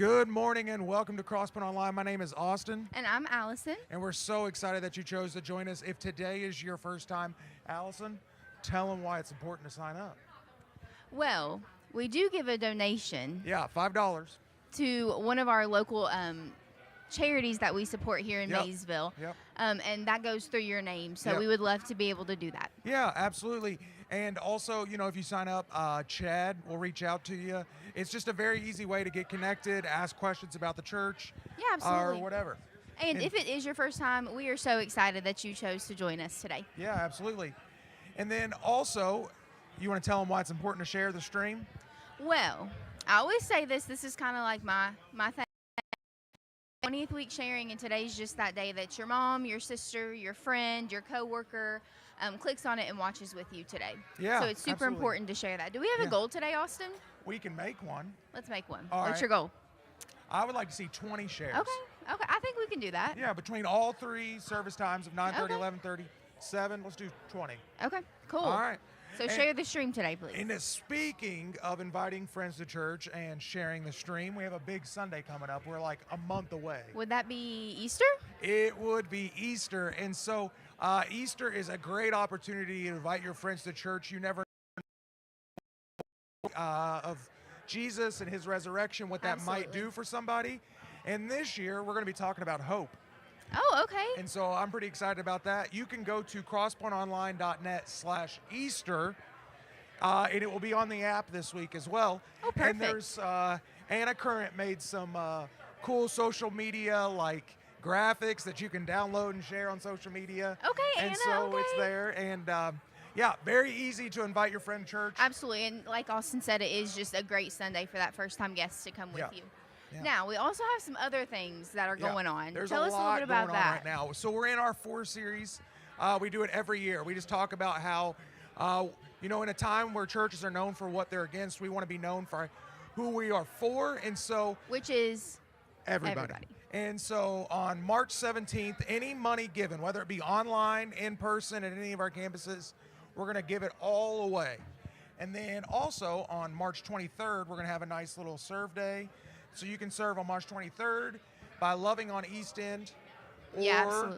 Good morning and welcome to CrossPoint Online. My name is Austin. And I'm Allison. And we're so excited that you chose to join us. If today is your first time, Allison, tell them why it's important to sign up. Well, we do give a donation. Yeah, $5. To one of our local charities that we support here in Maysville. Yep. And that goes through your name. So Yep. we would love to be able to do that. Yeah, absolutely. And also, if you sign up, Chad will reach out to you. It's just a very easy way to get connected, ask questions about the church. Yeah, absolutely. Or whatever. And if it is your first time, we are so excited that you chose to join us today. Yeah, absolutely. And then also, you want to tell them why it's important to share the stream? Well, I always say this is kind of like my thing. 20th week sharing, and today's just that day that your mom, your sister, your friend, your coworker clicks on it and watches with you today. Yeah, so it's super absolutely. important to share that. Do we have a goal today, Austin? We can make one. Let's make one. All What's right. your goal? I would like to see 20 shares. Okay. I think we can do that. Yeah, between all three service times of 9:30, Okay. 11:30, 7, let's do 20. Okay, cool. All right. So share the stream today, please. And speaking of inviting friends to church and sharing the stream, we have a big Sunday coming up. We're like a month away. Would that be Easter? It would be Easter. And so Easter is a great opportunity to invite your friends to church. You never know of Jesus and his resurrection, what that might do for somebody. And this year, we're going to be talking about hope. Oh, okay. And so I'm pretty excited about that. You can go to crosspointonline.net/Easter, and it will be on the app this week as well. Oh, perfect. And there's Anna Current made some cool social media like graphics that you can download and share on social media. Okay, and Anna, so it's there. And yeah, very easy to invite your friend to church. Absolutely. And like Austin said, it is just a great Sunday for that first-time guest to come with you. Yeah. Now, we also have some other things that are going on. There's Tell a us a lot little bit about going on that. right now. So we're in our 4 series. We do it every year. We just talk about how, in a time where churches are known for what they're against, we want to be known for who we are for. And so, which is everybody. And so on March 17th, any money given, whether it be online, in person, at any of our campuses, we're going to give it all away. And then also on March 23rd, we're going to have a nice little serve day. So you can serve on March 23rd by Loving on East End or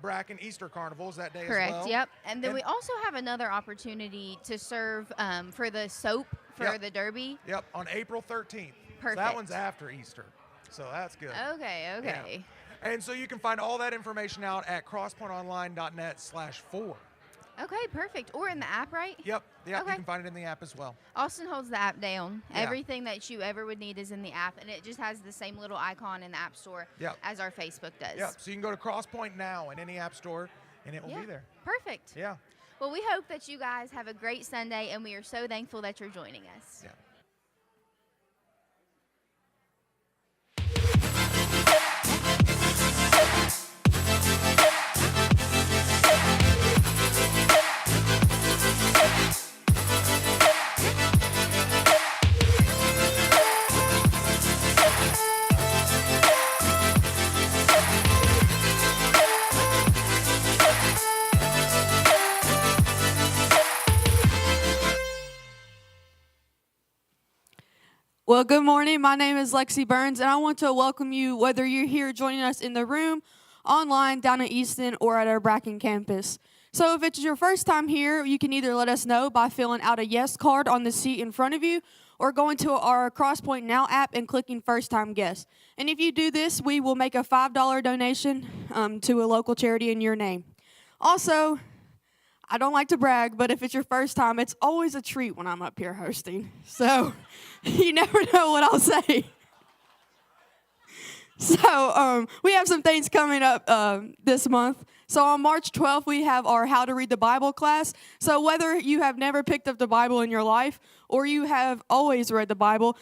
Bracken Easter Carnivals that day as well. Correct, yep. And then we also have another opportunity to serve for the soap for the Derby. Yep, on April 13th. Perfect. So that one's after Easter. So that's good. Okay. Yeah. And so you can find all that information out at crosspointonline.net/4. Okay, perfect. Or in the app, right? Yep. Okay. You can find it in the app as well. Austin holds the app down. Yeah. Everything that you ever would need is in the app, and it just has the same little icon in the App Store as our Facebook does. Yep. So you can go to CrossPoint now in any app store, and it will be there. Perfect. Yeah. Well, we hope that you guys have a great Sunday, and we are so thankful that you're joining us. Yeah. Well, good morning. My name is Lexi Burns, and I want to welcome you, whether you're here joining us in the room, online, down at Easton, or at our Bracken campus. So if it's your first time here, you can either let us know by filling out a yes card on the seat in front of you, or going to our CrossPoint Now app and clicking First Time Guest. And if you do this, we will make a $5 donation to a local charity in your name. Also, I don't like to brag, but if it's your first time, it's always a treat when I'm up here hosting. So you never know what I'll say. So we have some things coming up this month. So on March 12th, we have our How to Read the Bible class. So whether you have never picked up the Bible in your life or you have always read the Bible,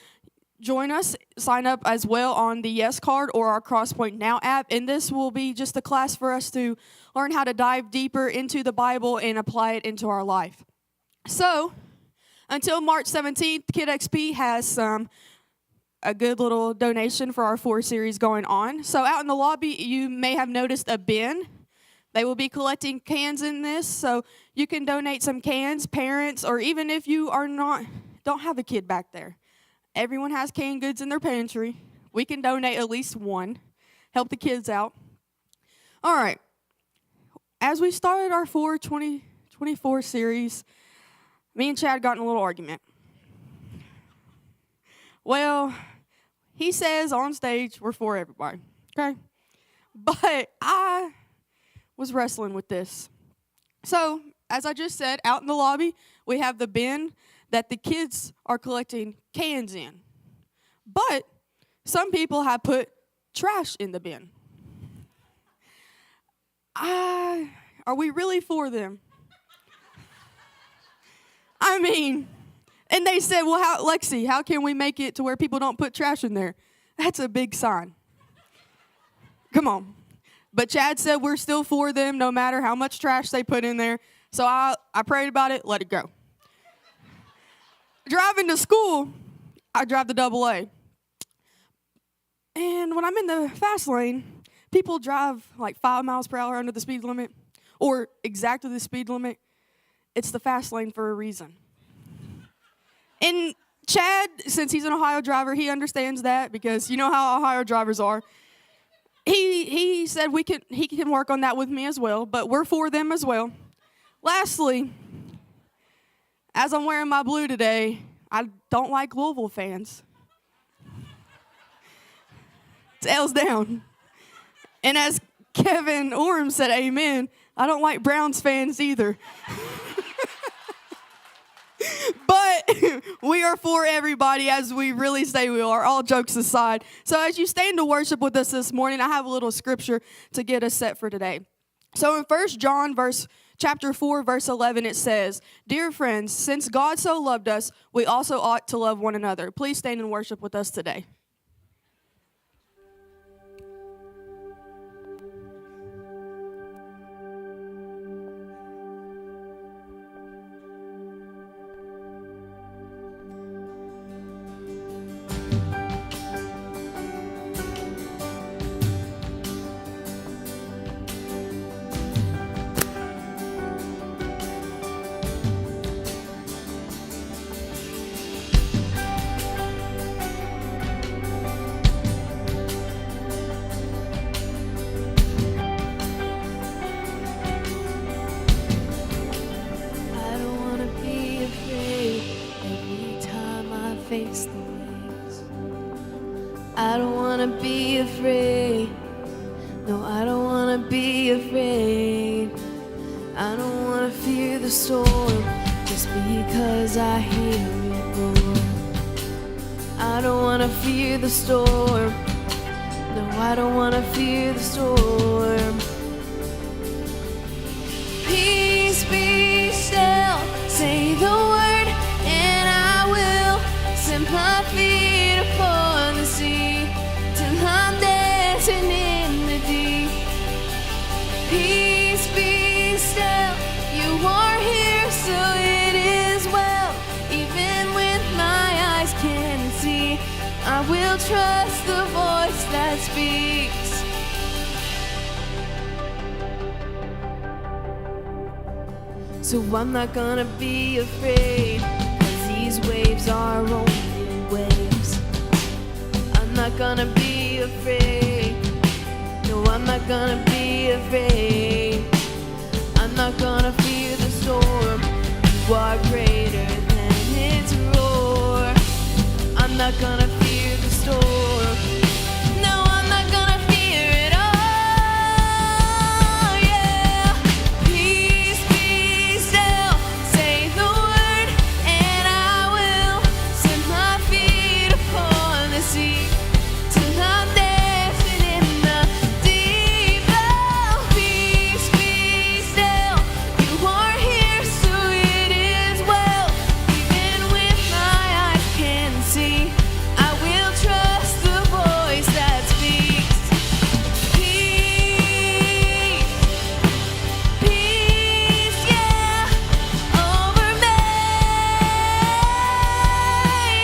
join us, sign up as well on the Yes card or our CrossPoint Now app, and this will be just a class for us to learn how to dive deeper into the Bible and apply it into our life. So, until March 17th, Kid XP has a good little donation for our 4 series going on. So out in the lobby, you may have noticed a bin. They will be collecting cans in this, so you can donate some cans, parents, or even if you don't have a kid back there. Everyone has canned goods in their pantry. we can donate at least one. Help the kids out. All right. As we started our 2024 series, me and Chad got in a little argument. Well, he says on stage we're for everybody, okay? But I was wrestling with this. So, as I just said, out in the lobby, we have the bin that the kids are collecting cans in. But some people have put trash in the bin. Are we really for them? I mean, and they said, well, Lexi, how can we make it to where people don't put trash in there? That's a big sign. Come on. But Chad said we're still for them no matter how much trash they put in there. So I prayed about it, let it go. Driving to school, I drive the AA. And when I'm in the fast lane, people drive like 5 miles per hour under the speed limit, or exactly the speed limit. It's the fast lane for a reason. And Chad, since he's an Ohio driver, he understands that because you know how Ohio drivers are. He said he can work on that with me as well, but we're for them as well. Lastly, as I'm wearing my blue today, I don't like Louisville fans. Tails down. And as Kevin Orm said, amen, I don't like Browns fans either. But we are for everybody, as we really say we are, all jokes aside. So as you stand to worship with us this morning, I have a little scripture to get us set for today. So in 1 John chapter 4, verse 11, it says, "Dear friends, since God so loved us, we also ought to love one another." Please stand and worship with us today. Face the waves. I don't want to be afraid. No, I don't want to be afraid. I don't want to fear the storm just because I hear it roar. I don't want to fear the storm. No, I don't want to fear the storm. Peace be still, say the word, and I will send my feet upon the sea till I'm dancing in the deep. Peace be still, you are here, so it is well. Even when my eyes can't see, I will trust the voice that speaks. So I'm not gonna be afraid, 'cause these waves are only waves. I'm not gonna be afraid. No, I'm not gonna be afraid. I'm not gonna fear the storm. You are greater than its roar. I'm not gonna fear the storm. No, I'm not gonna fear it all. Yeah. Peace be still. Say the word, and I will send my feet upon the sea till I'm dancing in the deep. Oh, peace be still. You are here, so it is well. Even when my eyes can't see, I will trust the voice that speaks. Peace, peace, yeah, over me,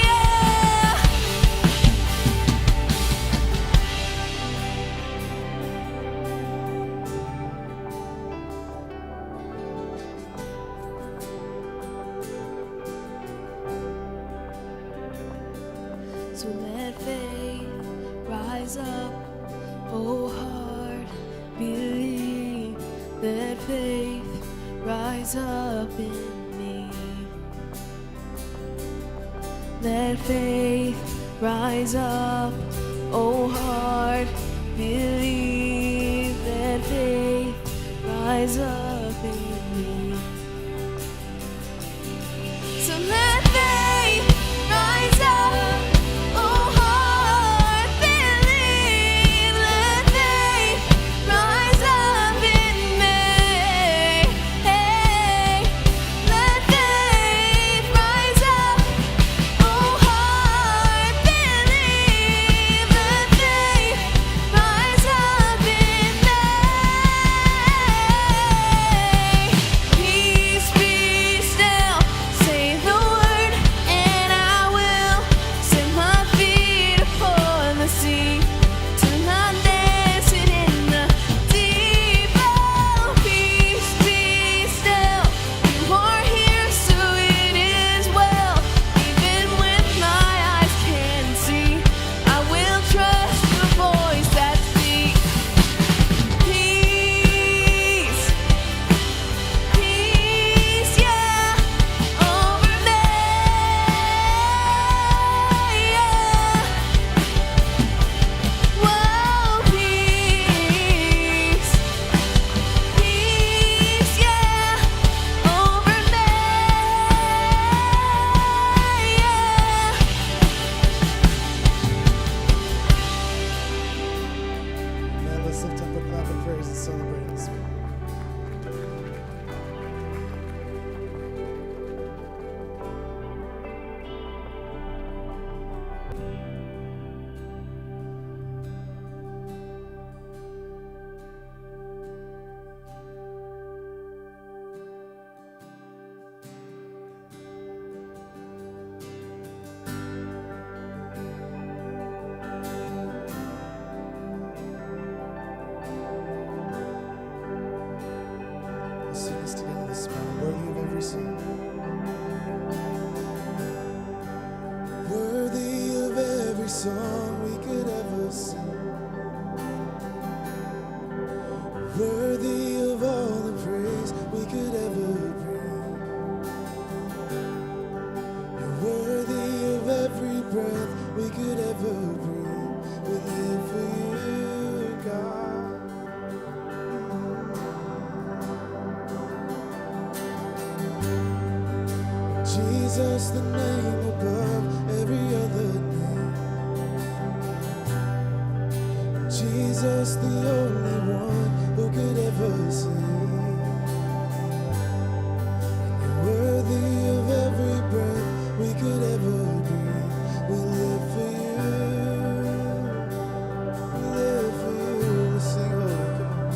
yeah. So let faith rise up. Oh heart, believe. Let faith rise up in me. Let faith rise up. Oh heart, believe. Let faith rise up in me. So let faith rise up. Oh heart, believe. Let faith rise up in me. Hey, let faith rise up. Oh heart, believe. Let faith rise up in me. Peace be still. Say the word, and I will set my feet upon the sea. Till I'm dancing in the deep. Oh, peace be still. You are here, so it is well. Even when my eyes can't see, I will trust the voice that speaks. Peace, peace, yeah, over me, yeah. Whoa, peace, peace, yeah, over me, yeah. Now let's lift up a clap of praise and celebrate this morning. Let's sing this together this morning, worthy of every song. Worthy of every song we could ever sing. Worthy of all the praise we could ever bring. You're worthy of every breath we could ever breathe. We live for you, God. Jesus, the name above every other name. Jesus, the only one who could ever save. You're worthy of every breath we could ever breathe. We live for you. We live for you. We sing holy,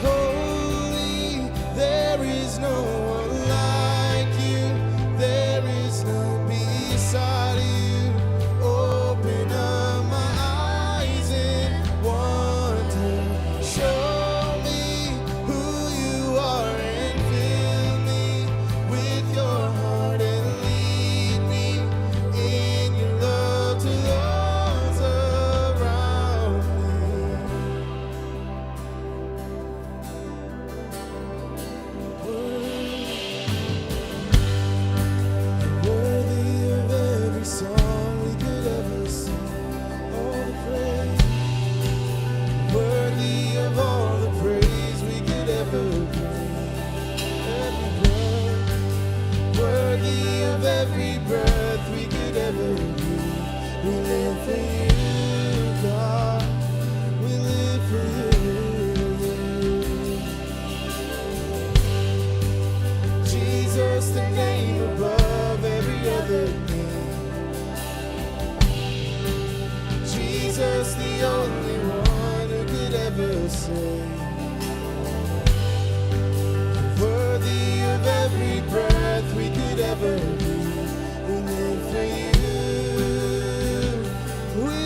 holy. There is no one like you. There is none beside you. Open up my eyes in wonder. Show me who you are and fill me with your heart and lead me in your love to those around me. Worthy of every song we could ever sing, all the praise. Worthy of all the praise we could ever bring. Every breath, worthy of every breath we could ever breathe. We live for you, God. We live for you. Jesus, the name above every other name. Jesus, the only one who could ever save. Worthy of every breath we could ever breathe. We live for you. We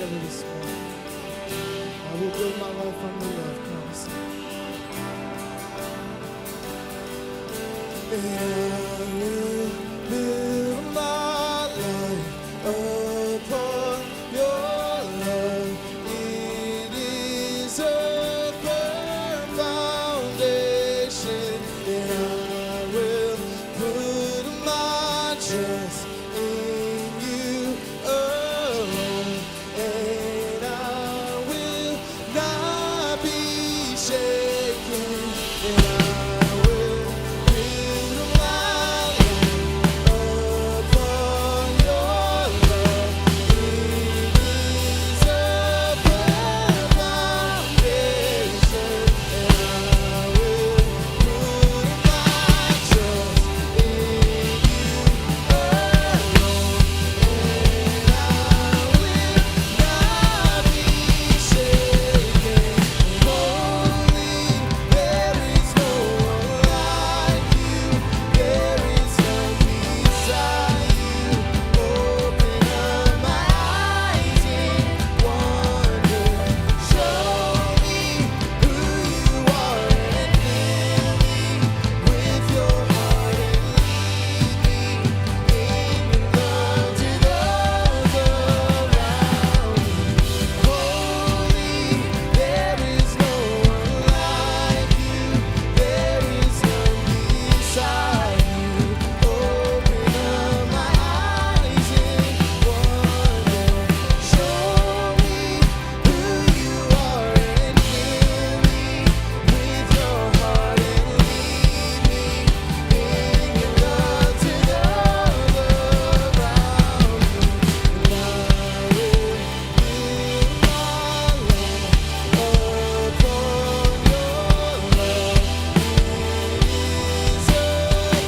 ever respond. I will build my life on the love promise. And I will build my life upon your love. It is a firm foundation, and I will put my trust in you alone, and I will not be shaken, and I will build my life upon your love. It is a firm foundation, and I will put my trust in you alone, and I will not be shaken. Holy, there is no one like you. There is none beside you. Open up my eyes in wonder. Show me who you are and fill me with your heart and lead me in your love to those around me. Holy, there is no one like you. There is none beside you. Open up my eyes in wonder. Show me who you are and fill me with your heart and lead me in your love to those around me. And I will build my life upon your love. It is a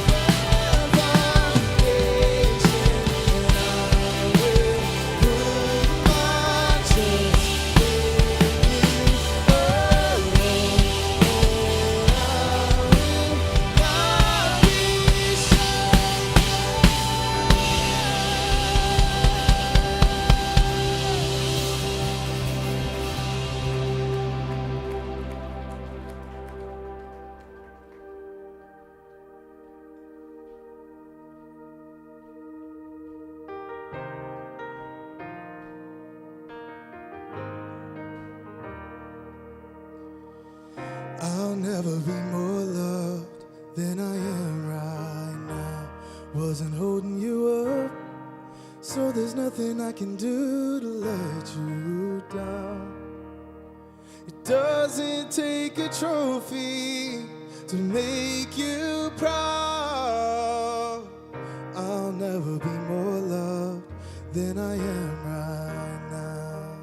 firm foundation, and I will put my trust in you alone, and I will not be I'll never be more loved than I am right now. Wasn't holding you up, so there's nothing I can do to let you down. It doesn't take a trophy to make you proud. I'll never be more loved than I am right now.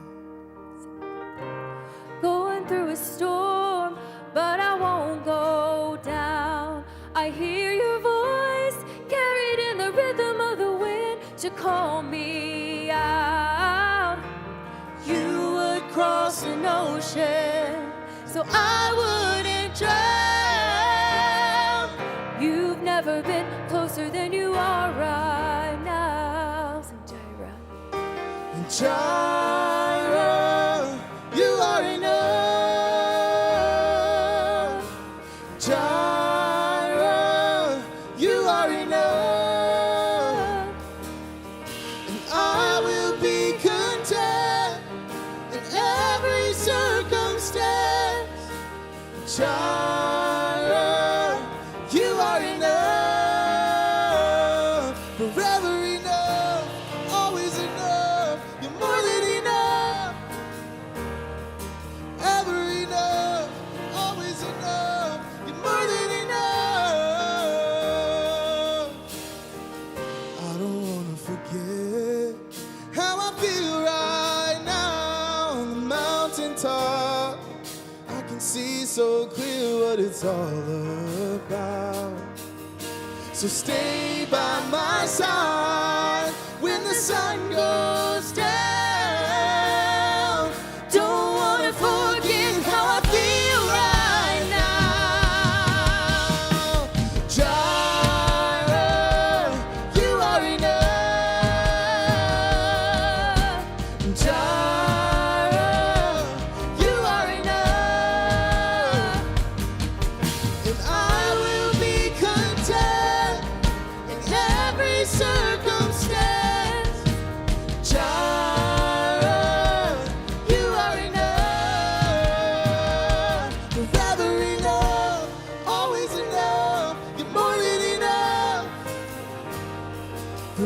Going through a storm, but I won't go down. I hear your voice carried in the rhythm of the wind to call me out. You would cross an ocean so I wouldn't drown. You've never been closer than you are right now. Sing Jireh. And Jireh, you are enough. Jireh, you are enough. And I will be content in every circumstance. Jireh, you are enough. Forever enough, always enough. You're more than enough. Ever enough, always enough. You're more than enough. I don't wanna forget how I feel right now on the mountaintop. I can see so clear what it's all about. So stay by my side when the sun goes down. Don't wanna forget how I feel right now. Jireh, you are enough. Jireh,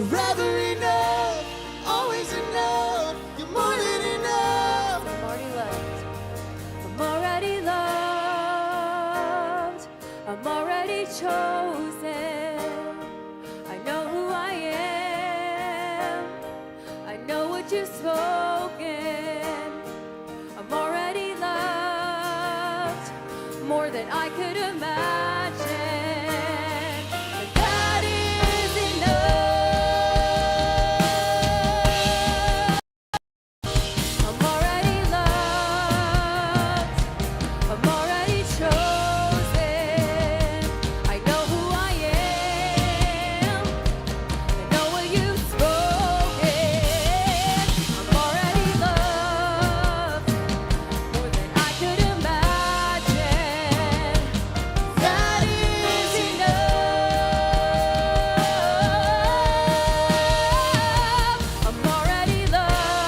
forever enough, always enough. You're more than enough. I'm already loved. I'm already loved. I'm already chosen. I know who I am. I know what you've spoken. I'm already loved more than I could imagine. And that is enough. I'm already loved. I'm already chosen. I know who I am. I know what you've spoken. I'm already loved more than I could imagine. That is enough. I'm already loved.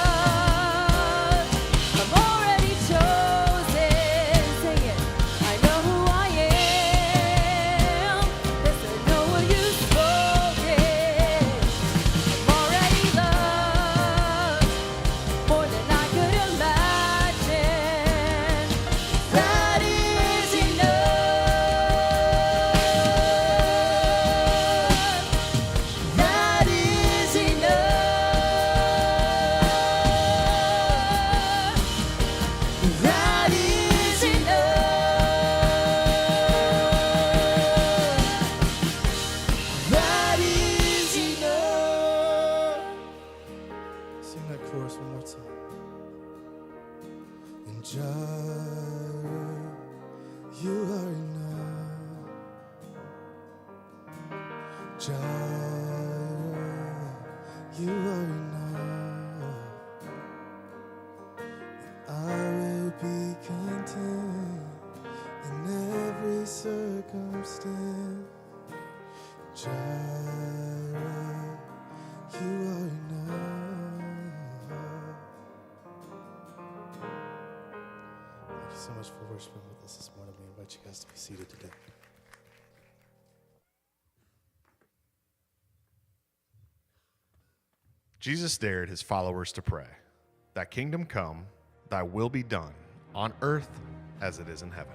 I'm already chosen. Sing it. I know who I am. Yes, I know what you've spoken. I'm already loved more than I could imagine. That is enough. That is enough. That is enough. That is enough. Sing that chorus one more time. And Jireh, you are enough. Jireh, you are enough. I will be content in every circumstance. Jireh, you are enough. Thank you so much for worshiping with us this morning. We invite you guys to be seated today. Jesus dared his followers to pray, "Thy kingdom come, thy will be done, on earth as it is in heaven."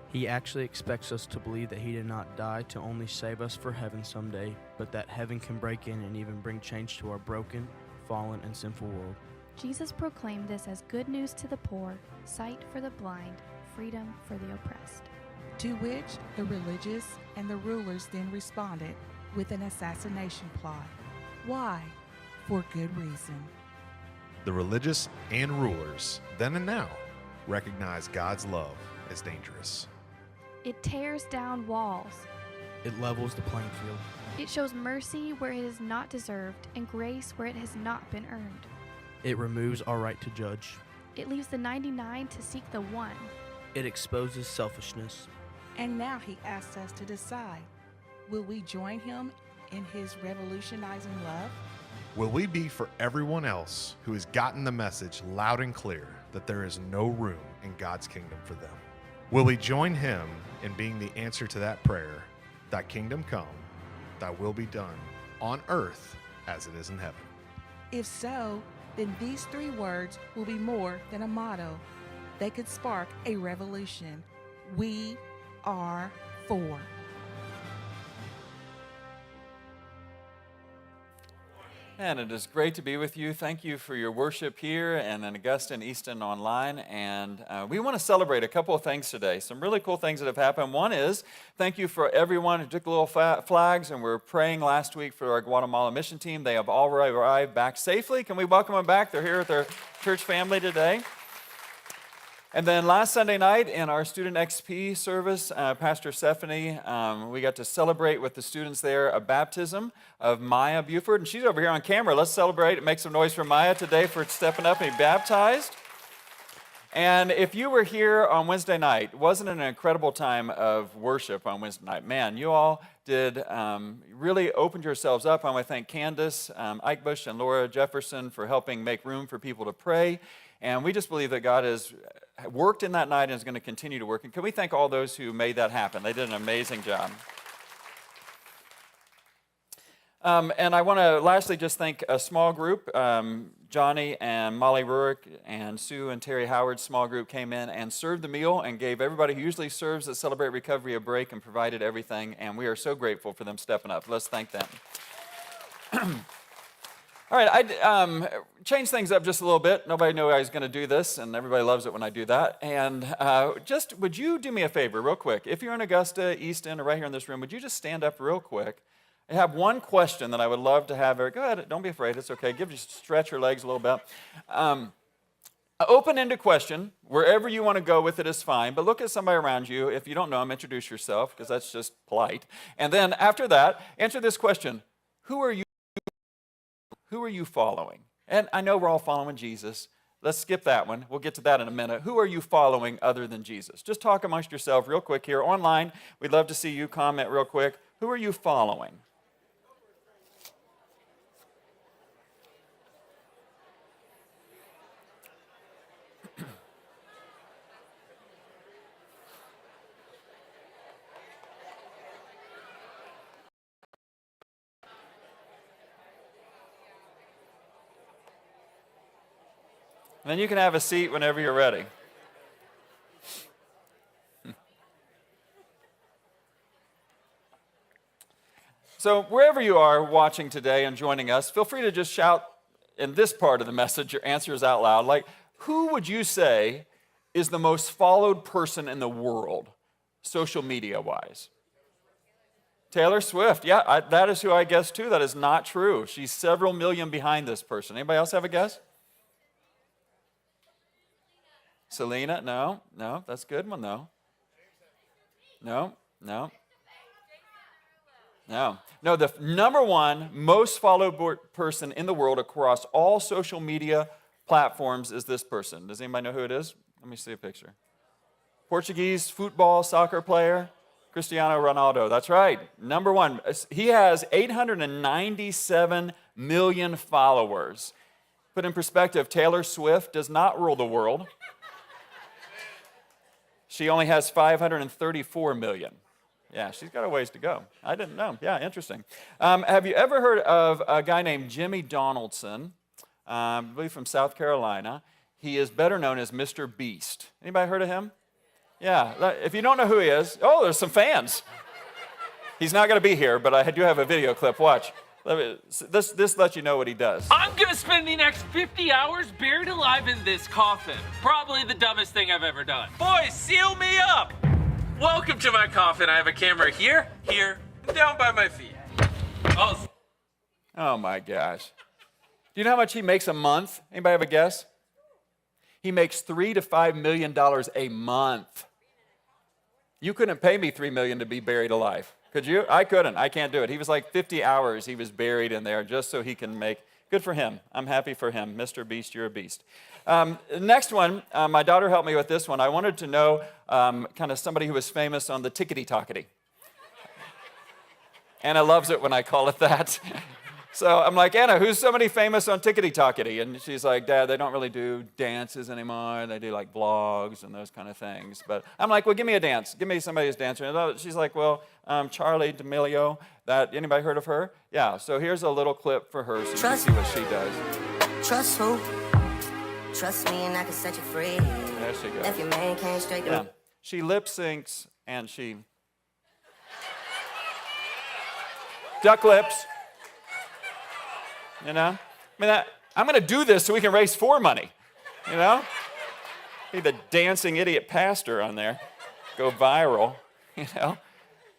He actually expects us to believe that he did not die to only save us for heaven someday, but that heaven can break in and even bring change to our broken, fallen, and sinful world. Jesus proclaimed this as good news to the poor, sight for the blind, freedom for the oppressed. To which the religious and the rulers then responded with an assassination plot. Why? For good reason. The religious and rulers, then and now, recognize God's love as dangerous. It tears down walls. It levels the playing field. It shows mercy where it is not deserved and grace where it has not been earned. It removes our right to judge. It leaves the 99 to seek the one. It exposes selfishness. And now he asks us to decide, will we join him in his revolutionizing love? Will we be for everyone else who has gotten the message loud and clear that there is no room in God's kingdom for them? Will we join him in being the answer to that prayer, "Thy kingdom come, thy will be done, on earth as it is in heaven"? If so, then these three words will be more than a motto. They could spark a revolution. We are for. And it is great to be with you. Thank you for your worship here and in Augusta and Easton online. And we want to celebrate a couple of things today. Some really cool things that have happened. One is, thank you for everyone who took little flags and we're praying last week for our Guatemala mission team. They have all arrived back safely. Can we welcome them back? They're here with their church family today. And then last Sunday night in our Student XP service, Pastor Stephanie, we got to celebrate with the students there a baptism of Maya Buford. And she's over here on camera. Let's celebrate and make some noise for Maya today for stepping up and being baptized. And if you were here on Wednesday night, wasn't it an incredible time of worship on Wednesday night? Man, you all did really opened yourselves up. I want to thank Candace Eichbush and Laura Jefferson for helping make room for people to pray. And we just believe that God has worked in that night and is going to continue to work. And can we thank all those who made that happen? They did an amazing job. And I want to lastly just thank a small group. Johnny and Molly Ruick and Sue and Terry Howard's small group came in and served the meal and gave everybody who usually serves at Celebrate Recovery a break and provided everything. And we are so grateful for them stepping up. Let's thank them. All right, I changed things up just a little bit. Nobody knew I was going to do this, and everybody loves it when I do that. And just would you do me a favor real quick? If you're in Augusta, Easton, or right here in this room, would you just stand up real quick? I have one question that I would love to have. Go ahead, don't be afraid. It's okay. Stretch your legs a little bit. An open-ended question. Wherever you want to go with it is fine, but look at somebody around you. If you don't know them, introduce yourself, because that's just polite. And then after that, answer this question. Who are you following? And I know we're all following Jesus. Let's skip that one. We'll get to that in a minute. Who are you following other than Jesus? Just talk amongst yourself real quick here. Online, we'd love to see you comment real quick. Who are you following? And then you can have a seat whenever you're ready. So wherever you are watching today and joining us, feel free to just shout in this part of the message your answers out loud. Like, who would you say is the most followed person in the world, social media-wise? Taylor Swift. Yeah, that is who I guess too. That is not true. She's several million behind this person. Anybody else have a guess? Selena? No, that's a good one though. No. The number one most followed person in the world across all social media platforms is this person. Does anybody know who it is? Let me see a picture. Portuguese football, soccer player, Cristiano Ronaldo. That's right, number one. He has 897 million followers. Put in perspective, Taylor Swift does not rule the world. She only has 534 million. Yeah, she's got a ways to go. I didn't know. Yeah, interesting. Have you ever heard of a guy named Jimmy Donaldson, I believe from South Carolina? He is better known as Mr. Beast. Anybody heard of him? Yeah, if you don't know who he is, there's some fans. He's not going to be here, but I do have a video clip. Watch. This lets you know what he does. I'm going to spend the next 50 hours buried alive in this coffin. Probably the dumbest thing I've ever done. Boys, seal me up! Welcome to my coffin. I have a camera here, and down by my feet. Oh my gosh. Do you know how much he makes a month? Anybody have a guess? He makes $3 to $5 million a month. You couldn't pay me $3 million to be buried alive. Could you? I couldn't. I can't do it. He was like 50 hours he was buried in there just so he can make. Good for him. I'm happy for him. Mr. Beast, you're a beast. Next one, my daughter helped me with this one. I wanted to know kind of somebody who was famous on the tickety-tockety. Anna loves it when I call it that. So I'm like, Anna, who's somebody famous on tickety-tockety? And she's like, Dad, they don't really do dances anymore. They do like vlogs and those kind of things. But I'm like, well, give me a dance. Give me somebody who's dancing. And she's like, well, Charlie D'Amelio. Anybody heard of her? Yeah, so here's a little clip for her so you can see what she does. Trust who? Trust me and I can set you free. There she goes. If your man can't straight yeah. She lip syncs and she duck lips. You know? I mean, I'm going to do this so we can raise for money. You know? Be the dancing idiot pastor on there. Go viral. You know?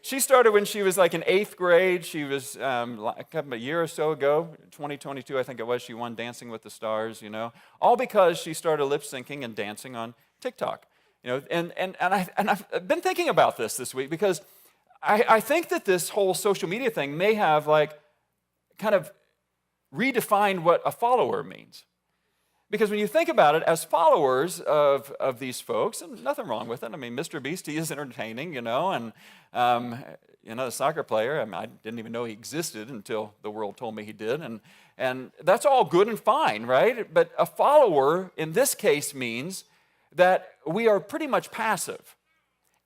She started when she was like in 8th grade. She was a year or so ago, 2022 I think it was, she won Dancing with the Stars, you know. All because she started lip syncing and dancing on TikTok. You know, and I've been thinking about this week because I think that this whole social media thing may have like kind of redefined what a follower means. Because when you think about it, as followers of these folks, and nothing wrong with it. I mean, Mr. Beast, he is entertaining, you know, and, the soccer player, I didn't even know he existed until the world told me he did, and that's all good and fine, right? But a follower, in this case, means that we are pretty much passive.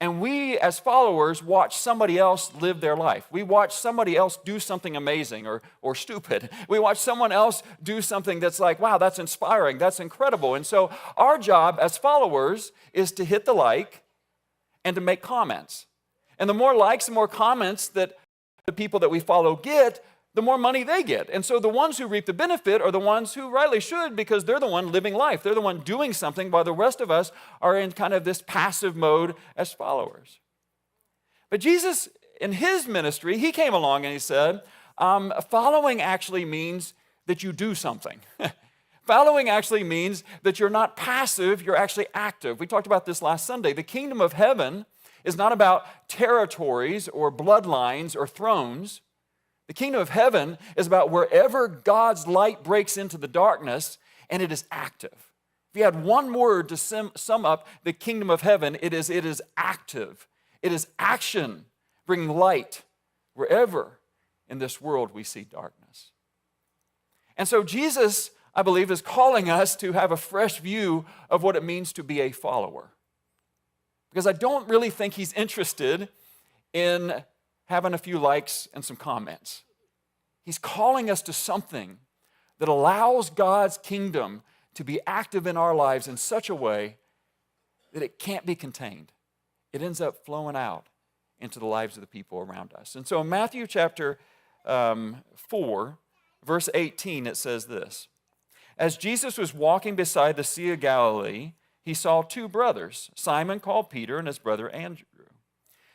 And we, as followers, watch somebody else live their life. We watch somebody else do something amazing or stupid. We watch someone else do something that's like, wow, that's inspiring, that's incredible. And so our job as followers is to hit the like and to make comments. And the more likes and more comments that the people that we follow get, the more money they get. And so the ones who reap the benefit are the ones who rightly should, because they're the one living life. They're the one doing something, while the rest of us are in kind of this passive mode as followers. But Jesus, in his ministry, he came along and he said, following actually means that you do something. Following actually means that you're not passive, you're actually active. We talked about this last Sunday. The kingdom of heaven is not about territories or bloodlines or thrones. The kingdom of heaven is about wherever God's light breaks into the darkness, and it is active. If you had one word to sum up the kingdom of heaven, it is active. It is action, bringing light wherever in this world we see darkness. And so Jesus, I believe, is calling us to have a fresh view of what it means to be a follower. Because I don't really think he's interested in having a few likes and some comments. He's calling us to something that allows God's kingdom to be active in our lives in such a way that it can't be contained. It ends up flowing out into the lives of the people around us. And so in Matthew chapter 4, verse 18, it says this: As Jesus was walking beside the Sea of Galilee, he saw two brothers, Simon called Peter and his brother Andrew.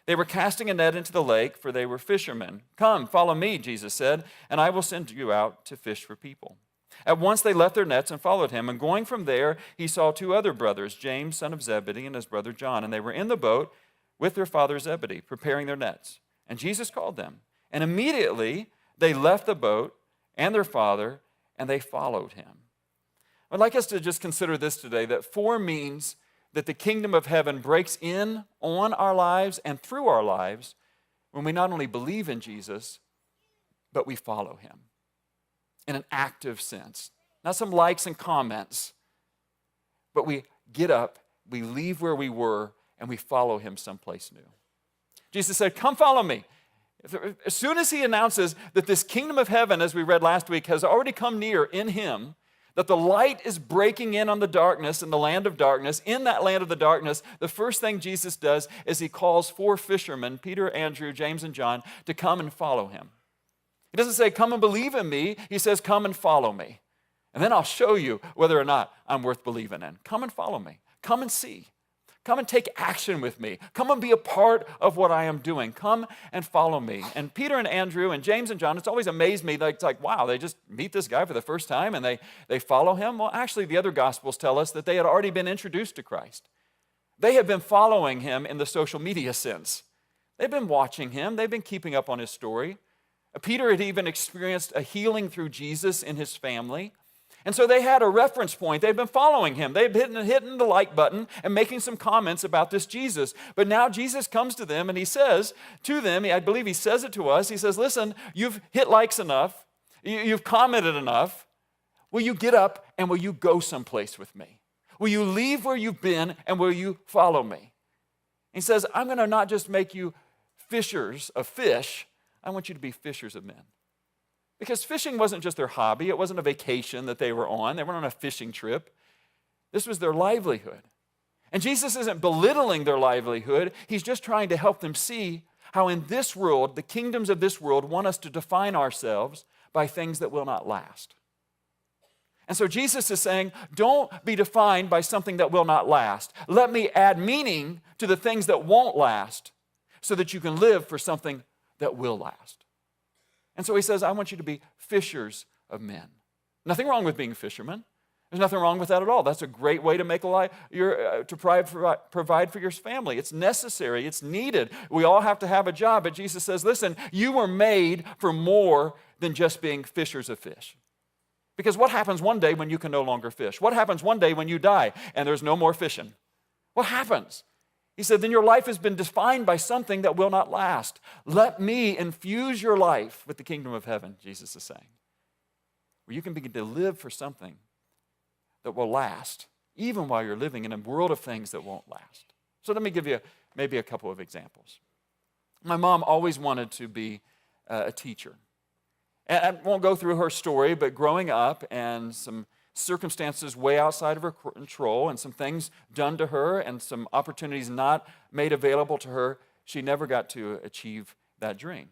They were casting a net into the lake, for they were fishermen. Come, follow me, Jesus said, and I will send you out to fish for people. At once they left their nets and followed him, and going from there, he saw two other brothers, James, son of Zebedee, and his brother John, and they were in the boat with their father Zebedee, preparing their nets. And Jesus called them, and immediately they left the boat and their father, and they followed him. I'd like us to just consider this today, that 4 means that the kingdom of heaven breaks in on our lives and through our lives when we not only believe in Jesus, but we follow him in an active sense. Not some likes and comments, but we get up, we leave where we were, and we follow him someplace new. Jesus said, come follow me. As soon as he announces that this kingdom of heaven, as we read last week, has already come near in him, that the light is breaking in on the darkness in the land of darkness, in that land of the darkness, the first thing Jesus does is he calls 4 fishermen, Peter, Andrew, James, and John, to come and follow him. He doesn't say, come and believe in me. He says, come and follow me. And then I'll show you whether or not I'm worth believing in. Come and follow me. Come and see. Come and take action with me. Come and be a part of what I am doing. Come and follow me. And Peter and Andrew and James and John, it's always amazed me. It's like, wow, they just meet this guy for the first time and they follow him. Well, actually, the other Gospels tell us that they had already been introduced to Christ. They had been following him in the social media sense. They've been watching him. They've been keeping up on his story. Peter had even experienced a healing through Jesus in his family. And so they had a reference point. They'd been following him. They'd been hitting the like button and making some comments about this Jesus. But now Jesus comes to them and he says to them, I believe he says it to us, he says, listen, you've hit likes enough. You've commented enough. Will you get up and will you go someplace with me? Will you leave where you've been and will you follow me? He says, I'm going to not just make you fishers of fish. I want you to be fishers of men. Because fishing wasn't just their hobby. It wasn't a vacation that they were on. They weren't on a fishing trip. This was their livelihood. And Jesus isn't belittling their livelihood. He's just trying to help them see how in this world, the kingdoms of this world want us to define ourselves by things that will not last. And so Jesus is saying, don't be defined by something that will not last. Let me add meaning to the things that won't last so that you can live for something that will last. And so he says, I want you to be fishers of men. Nothing wrong with being a fisherman. There's nothing wrong with that at all. That's a great way to make a life, to provide for your family. It's necessary. It's needed. We all have to have a job. But Jesus says, listen, you were made for more than just being fishers of fish. Because what happens one day when you can no longer fish? What happens one day when you die and there's no more fishing? What happens? He said, then your life has been defined by something that will not last. Let me infuse your life with the kingdom of heaven, Jesus is saying, where you can begin to live for something that will last, even while you're living in a world of things that won't last. So let me give you maybe a couple of examples. My mom always wanted to be a teacher. And I won't go through her story, but growing up and some circumstances way outside of her control and some things done to her and some opportunities not made available to her, she never got to achieve that dream.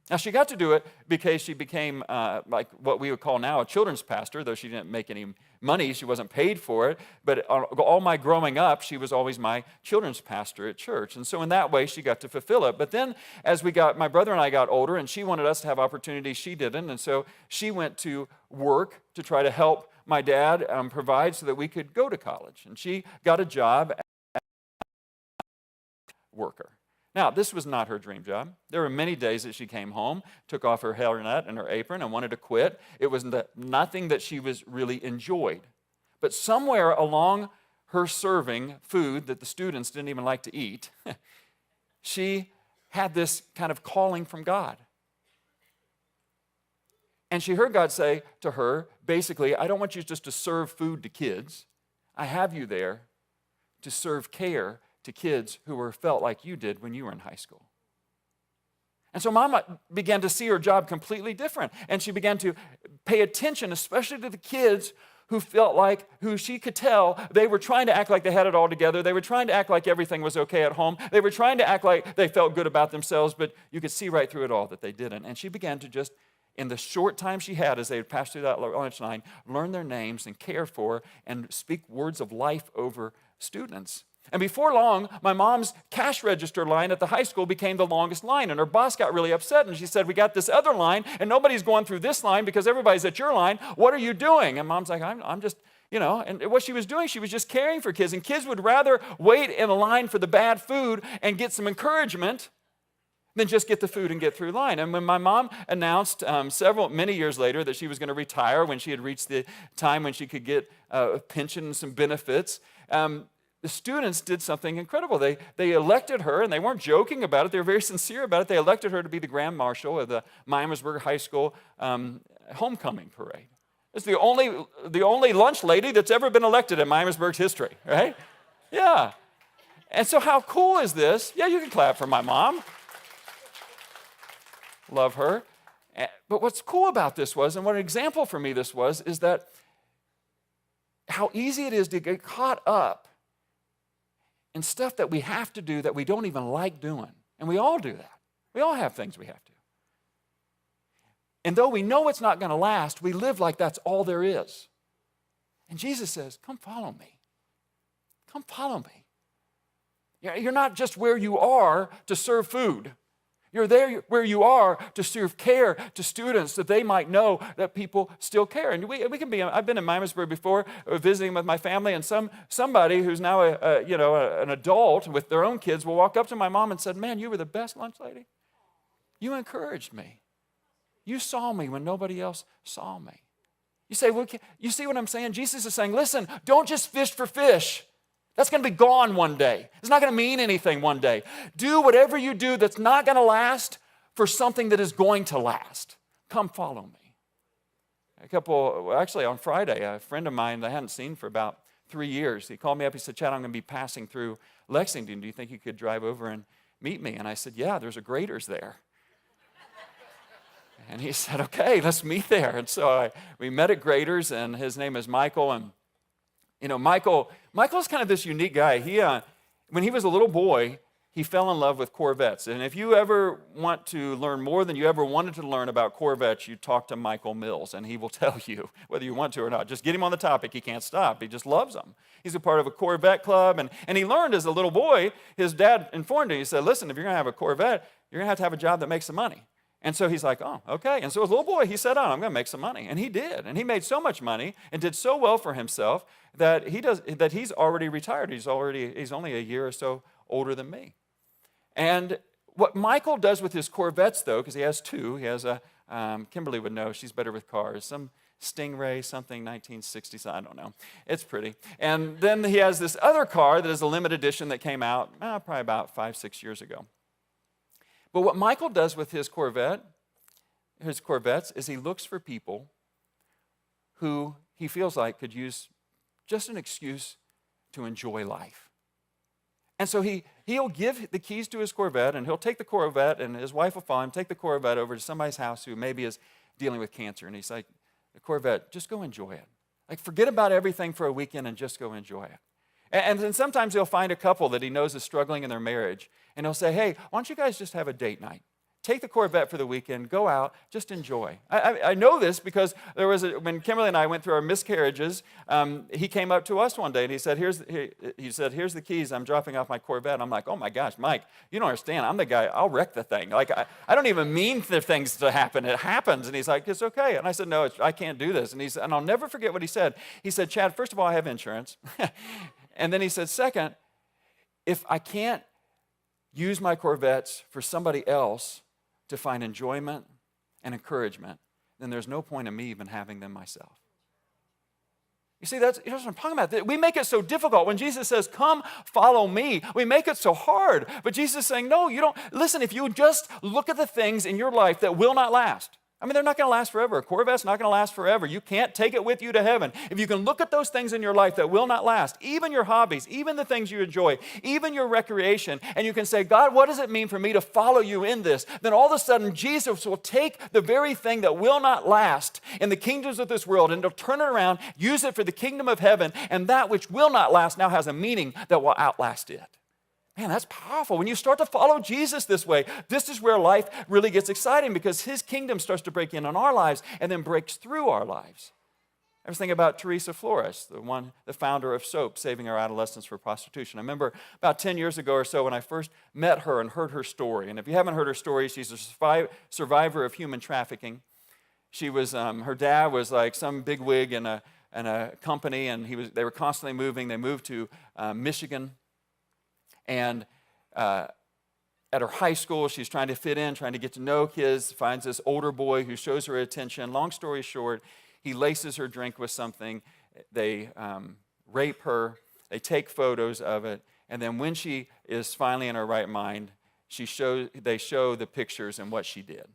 Now, she got to do it because she became like what we would call now a children's pastor, though she didn't make any money. She wasn't paid for it. But all my growing up, she was always my children's pastor at church. And so in that way, she got to fulfill it. But then as my brother and I got older, and she wanted us to have opportunities she didn't. And so she went to work to try to help my dad provide so that we could go to college. And she got a job as a worker. Now, this was not her dream job. There were many days that she came home, took off her hairnet and her apron and wanted to quit. It was nothing that she was really enjoyed. But somewhere along her serving food that the students didn't even like to eat, she had this kind of calling from God. And she heard God say to her, basically, I don't want you just to serve food to kids. I have you there to serve care to kids who were felt like you did when you were in high school. And so Mama began to see her job completely different. And she began to pay attention, especially to the kids who felt like, who she could tell, they were trying to act like they had it all together. They were trying to act like everything was okay at home. They were trying to act like they felt good about themselves, but you could see right through it all that they didn't. And she began to just, in the short time she had as they would pass through that lunch line, learn their names and care for and speak words of life over students. And before long, my mom's cash register line at the high school became the longest line. And her boss got really upset. And she said, we got this other line, and nobody's going through this line because everybody's at your line. What are you doing? And Mom's like, I'm just, and what she was doing, she was just caring for kids. And kids would rather wait in a line for the bad food and get some encouragement than just get the food and get through line. And when my mom announced many years later that she was going to retire when she had reached the time when she could get a pension and some benefits, the students did something incredible. They elected her, and they weren't joking about it. They were very sincere about it. They elected her to be the Grand Marshal of the Miamisburg High School homecoming parade. It's the only lunch lady that's ever been elected in Miamisburg's history, right? Yeah. And so how cool is this? Yeah, you can clap for my mom. Love her. But what's cool about this was, and what an example for me this was, is that how easy it is to get caught up and stuff that we have to do that we don't even like doing. And we all do that. We all have things we have to. And though we know it's not going to last, we live like that's all there is. And Jesus says, come follow me. Come follow me. You're not just where you are to serve food. You're there where you are to serve care to students that they might know that people still care. And we can be, I've been in Miamisburg before visiting with my family, and somebody who's now an adult with their own kids will walk up to my mom and said, man, you were the best lunch lady. You encouraged me. You saw me when nobody else saw me. You say, well, you see what I'm saying? Jesus is saying, listen, don't just fish for fish. That's going to be gone one day. It's not going to mean anything one day. Do whatever you do that's not going to last for something that is going to last. Come follow me. Actually on Friday, a friend of mine that I hadn't seen for about 3 years, he called me up. He said, Chad, I'm going to be passing through Lexington. Do you think you could drive over and meet me? And I said, yeah, there's a Grader's there. And he said, okay, let's meet there. And so we met at Grader's, and his name is Michael. And Michael's kind of this unique guy. When he was a little boy, he fell in love with Corvettes. And if you ever want to learn more than you ever wanted to learn about Corvettes, you talk to Michael Mills, and he will tell you whether you want to or not. Just get him on the topic. He can't stop. He just loves them. He's a part of a Corvette club. And he learned as a little boy, his dad informed him. He said, listen, if you're going to have a Corvette, you're going to have a job that makes some money. And so he's like, oh, okay. And so as a little boy, he said, I'm going to make some money. And he did. And he made so much money and did so well for himself that he's already retired. He's only a year or so older than me. And what Michael does with his Corvettes, though, because he has two, he has Kimberly would know, she's better with cars, some Stingray, something 1960s, I don't know. It's pretty. And then he has this other car that is a limited edition that came out probably about 5-6 years ago. But what Michael does with his Corvettes, is he looks for people who he feels like could use just an excuse to enjoy life. And so he he'll give the keys to his Corvette, and he'll take the Corvette, and his wife will follow him, take the Corvette over to somebody's house who maybe is dealing with cancer. And he's like, the Corvette, just go enjoy it. Like, forget about everything for a weekend and just go enjoy it. And then sometimes he'll find a couple that he knows is struggling in their marriage, and he'll say, hey, why don't you guys just have a date night? Take the Corvette for the weekend, go out, just enjoy. I know this because when Kimberly and I went through our miscarriages, he came up to us one day and he said, here's the keys, I'm dropping off my Corvette. I'm like, oh my gosh, Mike, you don't understand, I'm the guy, I'll wreck the thing. Like, I don't even mean for things to happen, it happens. And he's like, it's okay. And I said, no, I can't do this. And I'll never forget what he said. He said, Chad, first of all, I have insurance. And then he said, second, if I can't use my Corvettes for somebody else to find enjoyment and encouragement, then there's no point in me even having them myself. You see, that's what I'm talking about. We make it so difficult. When Jesus says, come, follow me, we make it so hard. But Jesus is saying, no, you don't. Listen, if you just look at the things in your life that will not last, I mean, they're not going to last forever. A Corvette's not going to last forever. You can't take it with you to heaven. If you can look at those things in your life that will not last, even your hobbies, even the things you enjoy, even your recreation, and you can say, God, what does it mean for me to follow you in this? Then all of a sudden, Jesus will take the very thing that will not last in the kingdoms of this world and he'll turn it around, use it for the kingdom of heaven, and that which will not last now has a meaning that will outlast it. Man, that's powerful. When you start to follow Jesus this way, this is where life really gets exciting because his kingdom starts to break in on our lives and then breaks through our lives. I was thinking about Teresa Flores, the founder of SOAP, Saving Our Adolescents for Prostitution. I remember about 10 years ago or so when I first met her and heard her story. And if you haven't heard her story, she's a survivor of human trafficking. She was, her dad was like some bigwig in a company, and they were constantly moving. They moved to Michigan. And at her high school, she's trying to fit in, trying to get to know kids, finds this older boy who shows her attention. Long story short, he laces her drink with something. They rape her. They take photos of it. And then when she is finally in her right mind, they show the pictures and what she did.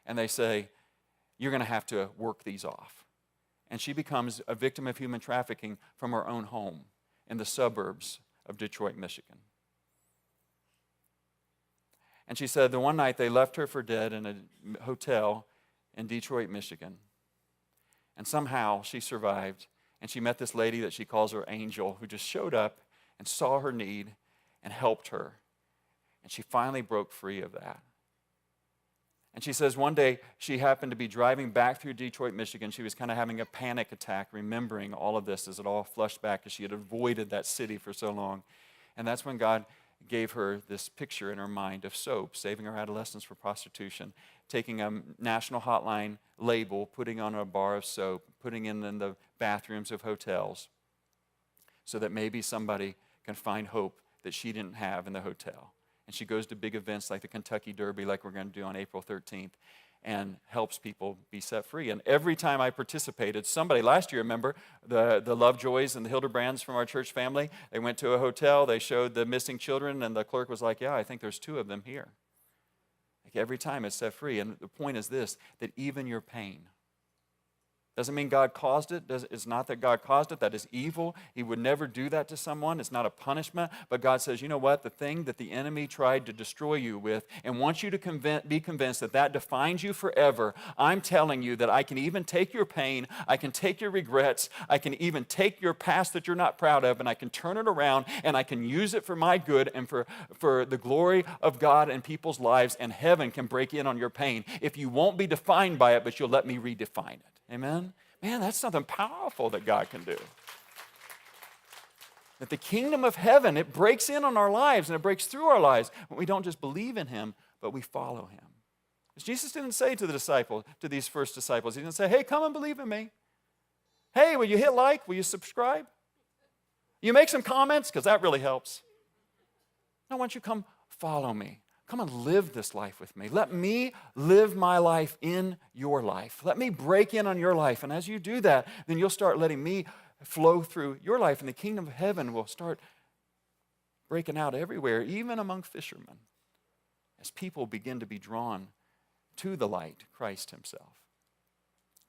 And they say, you're going to have to work these off. And she becomes a victim of human trafficking from her own home in the suburbs of Detroit, Michigan. And she said the one night they left her for dead in a hotel in Detroit, Michigan. And somehow she survived, and she met this lady that she calls her angel, who just showed up and saw her need and helped her. And she finally broke free of that. And she says one day she happened to be driving back through Detroit, Michigan. She was kind of having a panic attack, remembering all of this as it all flushed back as she had avoided that city for so long. And that's when God gave her this picture in her mind of SOAP, Saving Our Adolescents for Prostitution, taking a national hotline label, putting on a bar of soap, putting it in the bathrooms of hotels so that maybe somebody can find hope that she didn't have in the hotel. And she goes to big events like the Kentucky Derby, like we're going to do on April 13th, and helps people be set free. And every time I participated, somebody, last year, remember, the Lovejoys and the Hildebrands from our church family, they went to a hotel, they showed the missing children, and the clerk was like, yeah, I think there's 2 of them here. Like every time it's set free. And the point is this, that even your pain, doesn't mean God caused it. It's not that God caused it. That is evil. He would never do that to someone. It's not a punishment. But God says, you know what? The thing that the enemy tried to destroy you with and wants you to be convinced that that defines you forever, I'm telling you that I can even take your pain. I can take your regrets. I can even take your past that you're not proud of, and I can turn it around, and I can use it for my good and for the glory of God and people's lives, and heaven can break in on your pain if you won't be defined by it, but you'll let me redefine it. Amen? Man, that's something powerful that God can do. That the kingdom of heaven, it breaks in on our lives and it breaks through our lives when we don't just believe in him, but we follow him. Because Jesus didn't say to these first disciples, he didn't say, hey, come and believe in me. Hey, will you hit like? Will you subscribe? You make some comments? Because that really helps. No, why don't you come follow me? Come and live this life with me. Let me live my life in your life. Let me break in on your life. And as you do that, then you'll start letting me flow through your life. And the kingdom of heaven will start breaking out everywhere, even among fishermen, as people begin to be drawn to the light, Christ himself.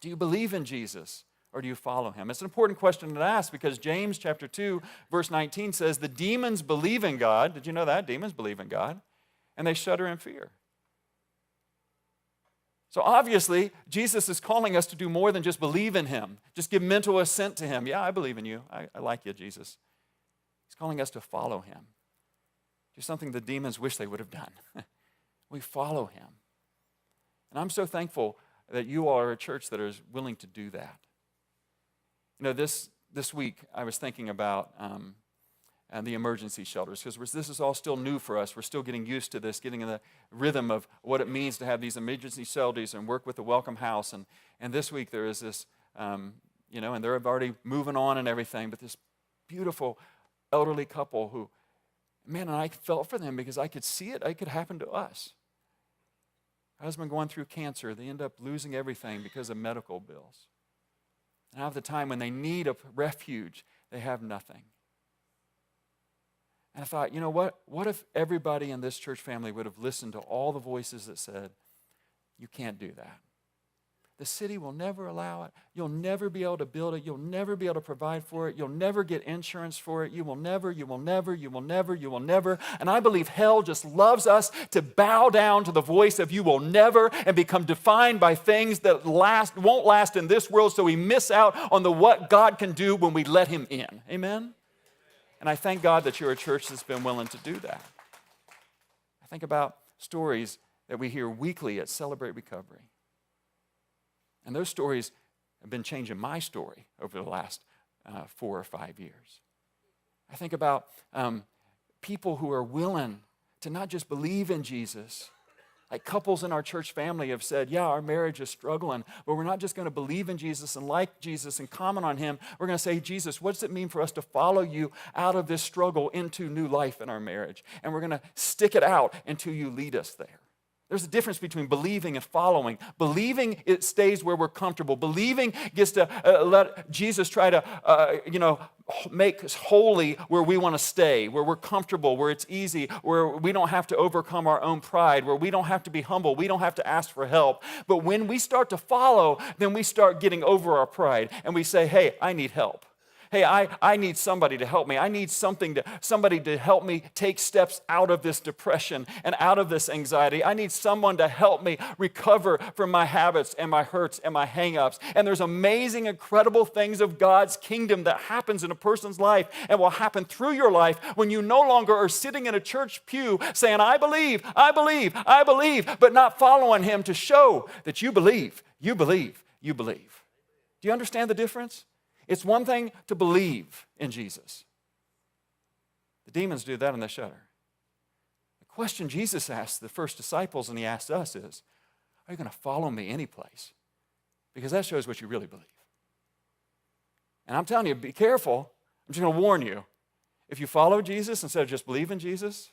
Do you believe in Jesus? or do you follow him? It's an important question to ask because James chapter 2, verse 19 says, the demons believe in God. Did you know that? Demons believe in God, and they shudder in fear. So obviously, Jesus is calling us to do more than just believe in him, just give mental assent to him. Yeah, I believe in you. I like you, Jesus. He's calling us to follow him. Do something the demons wish they would have done. We follow him. And I'm so thankful that you are a church that is willing to do that. You know, this week I was thinking about the emergency shelters because this is all still new for us. We're still getting used to this, getting in the rhythm of what it means to have these emergency shelters and work with the Welcome House. And this week there is this, and they're already moving on and everything, but this beautiful elderly couple who, man, and I felt for them because I could see it. It could happen to us. Husband going through cancer, they end up losing everything because of medical bills. And at the time when they need a refuge, they have nothing. And I thought, you know what? What if everybody in this church family would have listened to all the voices that said, you can't do that. The city will never allow it. You'll never be able to build it. You'll never be able to provide for it. You'll never get insurance for it. You will never, you will never, you will never, you will never. And I believe hell just loves us to bow down to the voice of you will never and become defined by things that won't last in this world, so we miss out on what God can do when we let him in. Amen? And I thank God that you're a church that's been willing to do that. I think about stories that we hear weekly at Celebrate Recovery. And those stories have been changing my story over the last 4 or 5 years. I think about people who are willing to not just believe in Jesus. Like couples in our church family have said, yeah, our marriage is struggling, but we're not just going to believe in Jesus and like Jesus and comment on him. We're going to say, Jesus, what does it mean for us to follow you out of this struggle into new life in our marriage? And we're going to stick it out until you lead us there. There's a difference between believing and following. Believing, it stays where we're comfortable. Believing gets to let Jesus try to, make us holy where we want to stay, where we're comfortable, where it's easy, where we don't have to overcome our own pride, where we don't have to be humble, we don't have to ask for help. But when we start to follow, then we start getting over our pride, and we say, hey, I need help. Hey, I need somebody to help me. I need somebody to help me take steps out of this depression and out of this anxiety. I need someone to help me recover from my habits and my hurts and my hang-ups. And there's amazing, incredible things of God's kingdom that happens in a person's life and will happen through your life when you no longer are sitting in a church pew saying, I believe, I believe, I believe, but not following him to show that you believe, you believe, you believe. Do you understand the difference? It's one thing to believe in Jesus. The demons do that and they shudder. The question Jesus asked the first disciples and he asked us is, are you going to follow me any place? Because that shows what you really believe. And I'm telling you, be careful. I'm just going to warn you. If you follow Jesus instead of just believe in Jesus,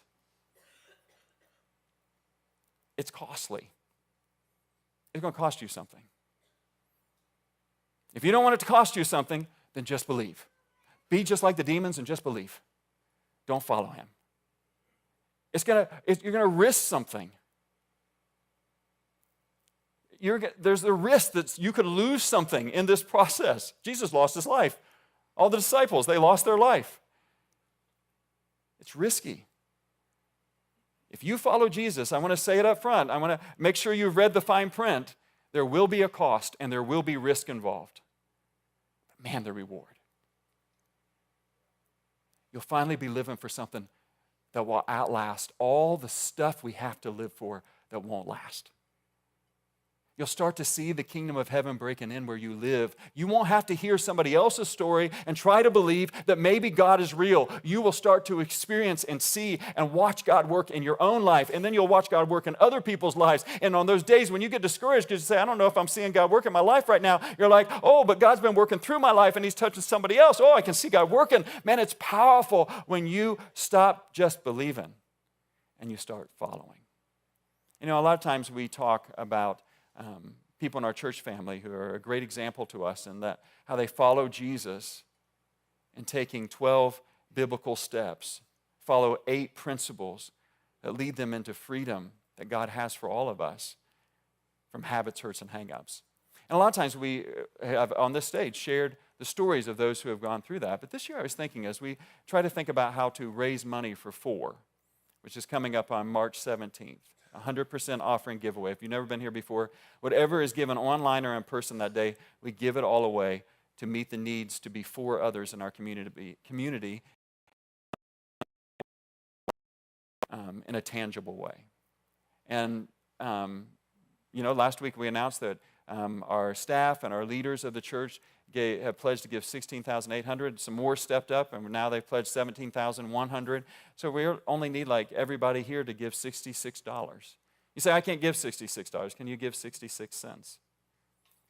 it's costly. It's going to cost you something. If you don't want it to cost you something, then just believe. Be just like the demons and just believe. Don't follow him. You're going to risk something. There's the risk that you could lose something in this process. Jesus lost his life. All the disciples, they lost their life. It's risky. If you follow Jesus, I want to say it up front. I want to make sure you've read the fine print. There will be a cost and there will be risk involved. But man, the reward. You'll finally be living for something that will outlast all the stuff we have to live for that won't last. You'll start to see the kingdom of heaven breaking in where you live. You won't have to hear somebody else's story and try to believe that maybe God is real. You will start to experience and see and watch God work in your own life. And then you'll watch God work in other people's lives. And on those days when you get discouraged because you say, I don't know if I'm seeing God work in my life right now, you're like, oh, but God's been working through my life and he's touching somebody else. Oh, I can see God working. Man, it's powerful when you stop just believing and you start following. You know, a lot of times we talk about people in our church family who are a great example to us in that how they follow Jesus in taking 12 biblical steps, follow 8 principles that lead them into freedom that God has for all of us from habits, hurts, and hang-ups. And a lot of times we have on this stage shared the stories of those who have gone through that. But this year I was thinking, as we try to think about how to raise money for 4, which is coming up on March 17th, 100% offering giveaway. If you've never been here before, whatever is given online or in person that day, we give it all away to meet the needs to be for others in our community in a tangible way. And, last week we announced that our staff and our leaders of the church have pledged to give $16,800. Some more stepped up, and now they've pledged $17,100. So we only need everybody here to give $66. You say, I can't give $66. Can you give 66 cents?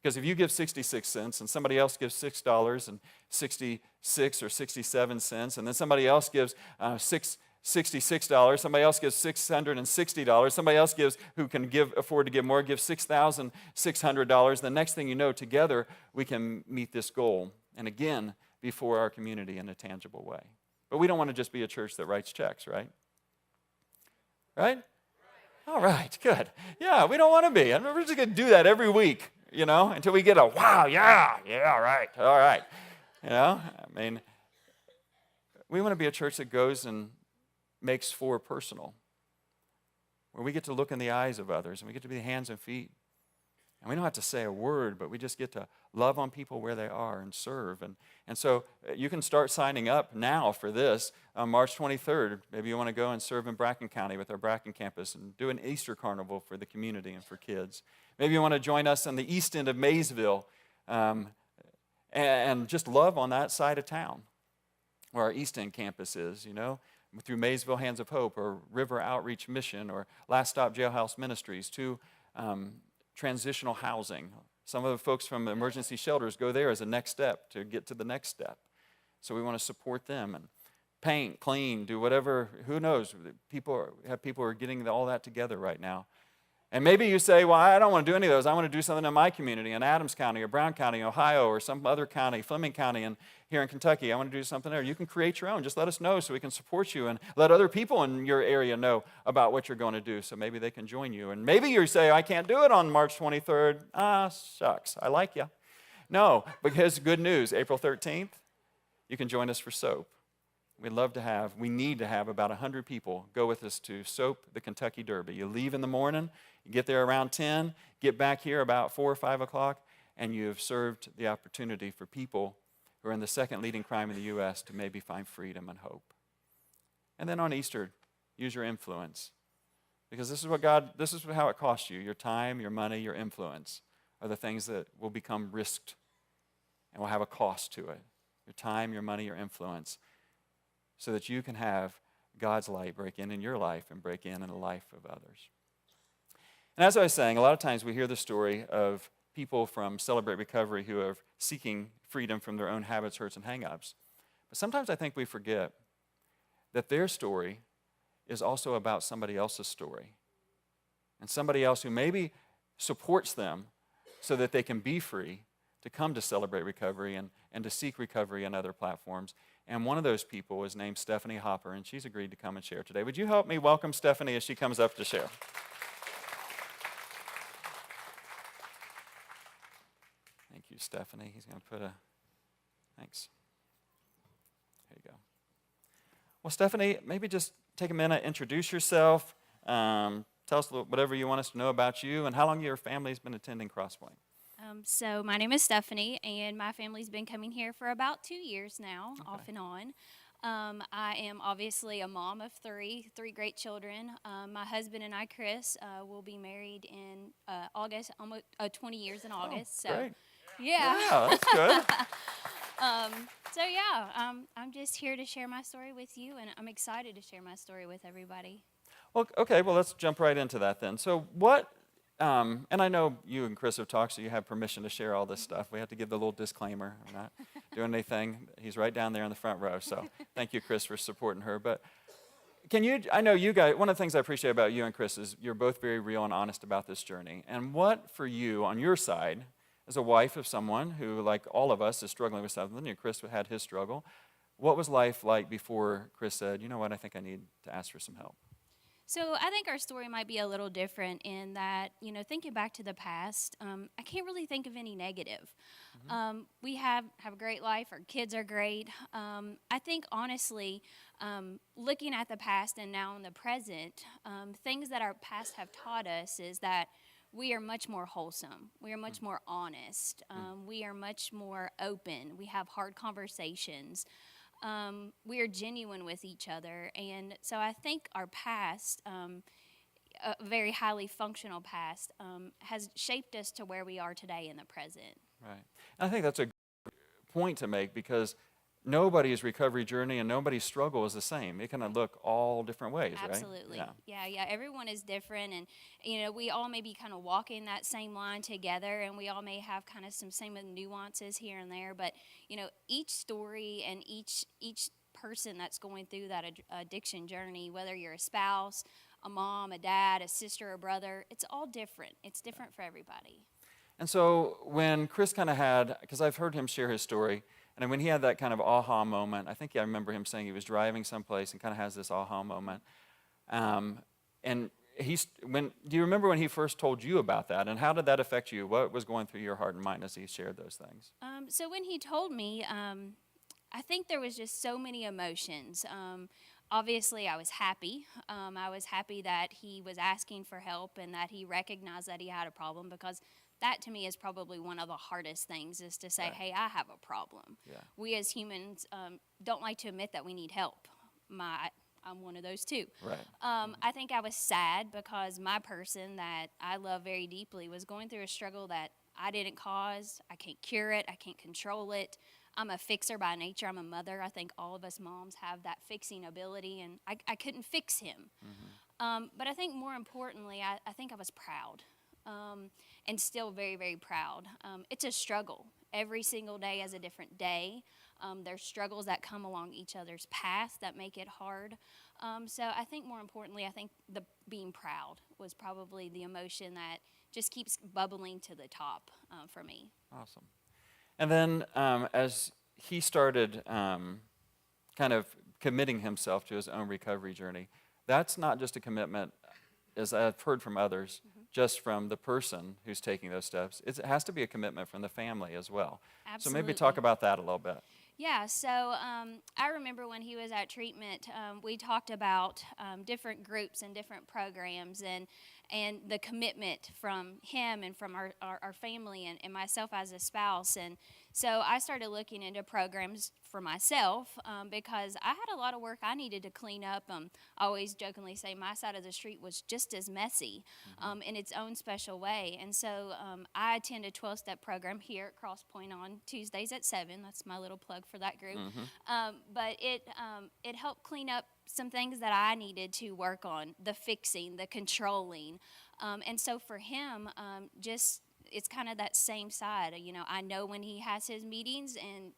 Because if you give 66 cents and somebody else gives $6.66 or 67 cents, and then somebody else gives $66, somebody else gives $660, somebody else who can afford to give more, gives $6,600. The next thing you know, together we can meet this goal, and again, before our community in a tangible way. But we don't want to just be a church that writes checks, right? Right? All right, good. Yeah, we don't want to be. We're just going to do that every week, until we get a wow, yeah, right, all right. We want to be a church that goes and makes 4 personal, where we get to look in the eyes of others, and we get to be the hands and feet. And we don't have to say a word, but we just get to love on people where they are and serve. And so you can start signing up now for this on March 23rd. Maybe you want to go and serve in Bracken County with our Bracken campus and do an Easter carnival for the community and for kids. Maybe you want to join us on the east end of Maysville and just love on that side of town where our East End campus is, through Maysville Hands of Hope or River Outreach Mission or Last Stop Jailhouse Ministries, to transitional housing. Some of the folks from the emergency shelters go there as a next step to get to the next step. So we want to support them and paint, clean, do whatever. Who knows? People are getting all that together right now. And maybe you say, well, I don't want to do any of those. I want to do something in my community, in Adams County or Brown County, Ohio, or some other county, Fleming County, and here in Kentucky. I want to do something there. You can create your own. Just let us know so we can support you and let other people in your area know about what you're going to do so maybe they can join you. And maybe you say, I can't do it on March 23rd. Shucks, I like you. No, because good news, April 13th, you can join us for SOAP. We need to have about 100 people go with us to SOAP, the Kentucky Derby. You leave in the morning, you get there around 10, get back here about 4 or 5 o'clock, and you have served the opportunity for people who are in the second leading crime in the U.S. to maybe find freedom and hope. And then on Easter, use your influence. Because this is how it costs you. Your time, your money, your influence are the things that will become risked and will have a cost to it. Your time, your money, your influence, so that you can have God's light break in your life and break in the life of others. And as I was saying, a lot of times we hear the story of people from Celebrate Recovery who are seeking freedom from their own habits, hurts, and hang-ups. But sometimes I think we forget that their story is also about somebody else's story. And somebody else who maybe supports them so that they can be free to come to Celebrate Recovery and to seek recovery on other platforms. And one of those people is named Stephanie Hopper, and she's agreed to come and share today. Would you help me welcome Stephanie as she comes up to share? Thank you, Stephanie. He's going to thanks. There you go. Well, Stephanie, maybe just take a minute, introduce yourself, tell us whatever you want us to know about you, and how long your family's been attending CrossPoint. So my name is Stephanie, and my family's been coming here for about 2 years now, off and on. I am obviously a mom of three great children. My husband and I, Chris, will be married in August, almost 20 years in August. Oh, great. Yeah, that's good. I'm just here to share my story with you, and I'm excited to share my story with everybody. Well, okay, let's jump right into that then. So what, and I know you and Chris have talked, so you have permission to share all this stuff. We have to give the little disclaimer. We're not doing anything. He's right down there in the front row, so thank you, Chris, for supporting her. But I know you guys, one of the things I appreciate about you and Chris is you're both very real and honest about this journey. And what for you, on your side, as a wife of someone who, like all of us, is struggling with something, and Chris had his struggle, what was life like before Chris said, you know what, I think I need to ask for some help? So I think our story might be a little different in that, thinking back to the past, I can't really think of any negative. We have a great life. Our kids are great. I think honestly, looking at the past and now in the present, things that our past have taught us is that we are much more wholesome. We are much more honest. We are much more open. We have hard conversations. We are genuine with each other. And so I think our past, a very highly functional past, has shaped us to where we are today in the present. Right. I think that's a good point to make, because nobody's recovery journey and nobody's struggle is the same. It can look all different ways, right? Absolutely. Yeah. Everyone is different, and we all may be kind of walking that same line together, and we all may have kind of some same nuances here and there, but each story and each person that's going through that addiction journey, whether you're a spouse, a mom, a dad, a sister, a brother, it's all different. It's different for everybody. And so when Chris kind of had, because I've heard him share his story, and when he had that kind of aha moment, I think I remember him saying he was driving someplace and kind of has this aha moment. And do you remember when he first told you about that, and how did that affect you? What was going through your heart and mind as he shared those things? So when he told me, I think there was just so many emotions. Obviously, I was happy. I was happy that he was asking for help and that he recognized that he had a problem, because that to me is probably one of the hardest things, is to say, Right. hey, I have a problem. Yeah. We as humans don't like to admit that we need help. I'm one of those too. Right. I think I was sad because my person that I love very deeply was going through a struggle that I didn't cause. I can't cure it. I can't control it. I'm a fixer by nature. I'm a mother. I think all of us moms have that fixing ability, and I couldn't fix him. But I think more importantly, I think I was proud. And still very, very proud. It's a struggle. Every single day is a different day. There's struggles that come along each other's path that make it hard. So I think more importantly, I think the being proud was probably the emotion that just keeps bubbling to the top for me. Awesome. And then as he started kind of committing himself to his own recovery journey, that's not just a commitment, as I've heard from others, just from the person who's taking those steps. It has to be a commitment from the family as well. Absolutely. So maybe talk about that a little bit. Yeah, so I remember when he was at treatment, we talked about different groups and different programs, and the commitment from him and from our family and myself as a spouse. And so I started looking into programs for myself because I had a lot of work I needed to clean up. I always jokingly say my side of the street was just as messy in its own special way. And so I attend a 12-step program here at CrossPoint on Tuesdays at 7. That's my little plug for that group. But it helped clean up some things that I needed to work on, the fixing, the controlling. And so for him, it's kind of that same side. I know when he has his meetings, and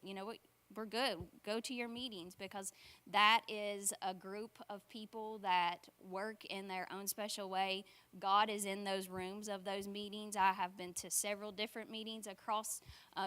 we're good. Go to your meetings, because that is a group of people that work in their own special way. God is in those rooms of those meetings. I have been to several different meetings across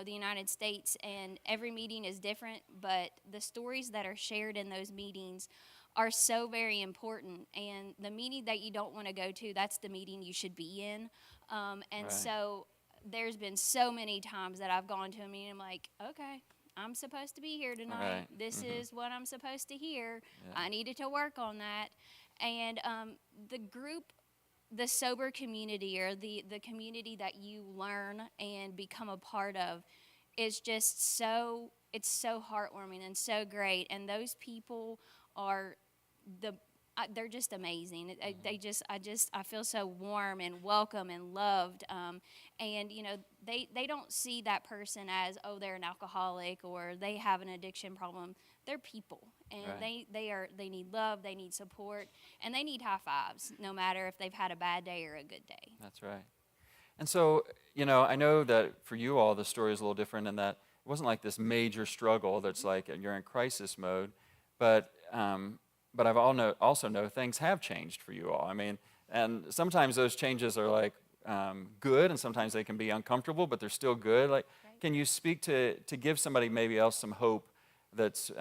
the United States, and every meeting is different, but the stories that are shared in those meetings are so very important. And the meeting that you don't want to go to, that's the meeting you should be in. Right. So there's been so many times that I've gone to a meeting, I'm like, okay, I'm supposed to be here tonight. Right. This is what I'm supposed to hear. Yeah. I needed to work on that. And the group, the sober community, or the community that you learn and become a part of, is just it's so heartwarming and so great. And those people are they're just amazing. I feel so warm and welcome and loved. And they don't see that person as, oh, they're an alcoholic or they have an addiction problem. They're people, and Right. they need love, they need support, and they need high fives, no matter if they've had a bad day or a good day. That's right. And so, I know that for you all, the story is a little different in that it wasn't like this major struggle that's like you're in crisis mode, but I've also know things have changed for you all. I mean, and sometimes those changes are like good, and sometimes they can be uncomfortable, but they're still good. Like, can you speak to give somebody maybe else some hope that's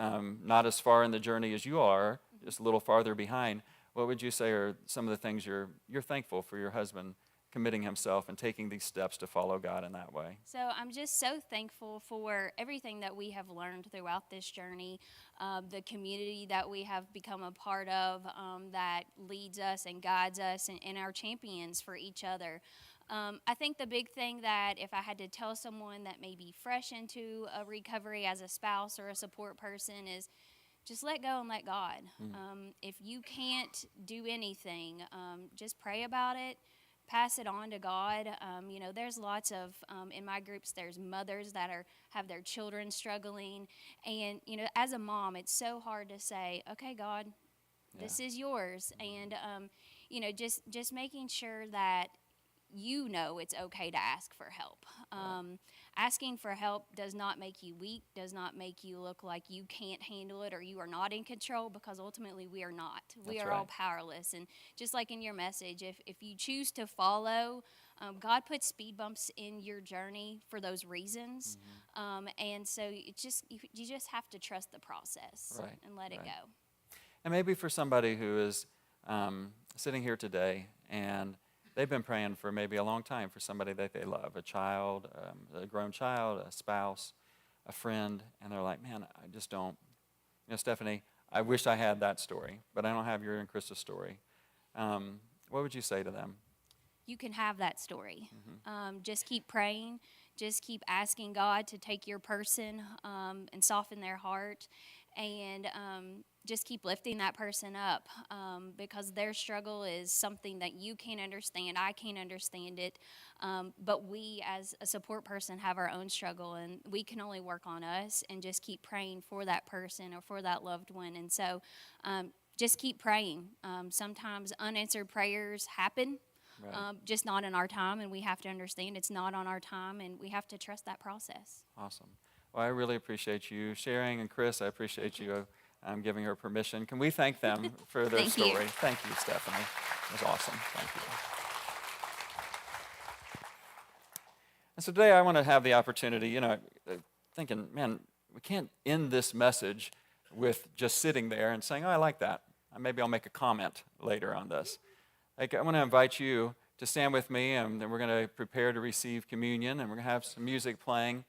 not as far in the journey as you are, just a little farther behind? what would you say are some of the things you're thankful for your husband committing himself and taking these steps to follow God in that way? So I'm just so thankful for everything that we have learned throughout this journey, the community that we have become a part of that leads us and guides us, and our champions for each other. I think the big thing that if I had to tell someone that may be fresh into a recovery as a spouse or a support person is just let go and let God. If you can't do anything, just pray about it. Pass it on to God. There's lots of in my groups. There's mothers that have their children struggling, and as a mom, it's so hard to say, "Okay, God, this is yours," and just making sure that it's okay to ask for help. Asking for help does not make you weak, does not make you look like you can't handle it or you are not in control, because ultimately we are not. We are all powerless. And just like in your message, if you choose to follow, God puts speed bumps in your journey for those reasons. And so you just have to trust the process and let it go. And maybe for somebody who is sitting here today and they've been praying for maybe a long time for somebody that they love, a child, a grown child, a spouse, a friend, and they're like, man, I just don't. Stephanie, I wish I had that story, but I don't have your and Krista's story. What would you say to them? You can have that story. Just keep praying. Just keep asking God to take your person and soften their heart, and just keep lifting that person up, because their struggle is something that you can't understand. I can't understand it, but we as a support person have our own struggle, and we can only work on us and just keep praying for that person or for that loved one. And so just keep praying. Sometimes unanswered prayers happen, just not in our time, and we have to understand it's not on our time, and we have to trust that process. Awesome. Well, I really appreciate you sharing, and Chris, I appreciate you giving her permission. Can we thank them for their story? Thank you, Stephanie. It was awesome. Thank you. And so today I want to have the opportunity, thinking, man, we can't end this message with just sitting there and saying, oh, I like that. Maybe I'll make a comment later on this. I want to invite you to stand with me, and then we're going to prepare to receive communion, and we're going to have some music playing.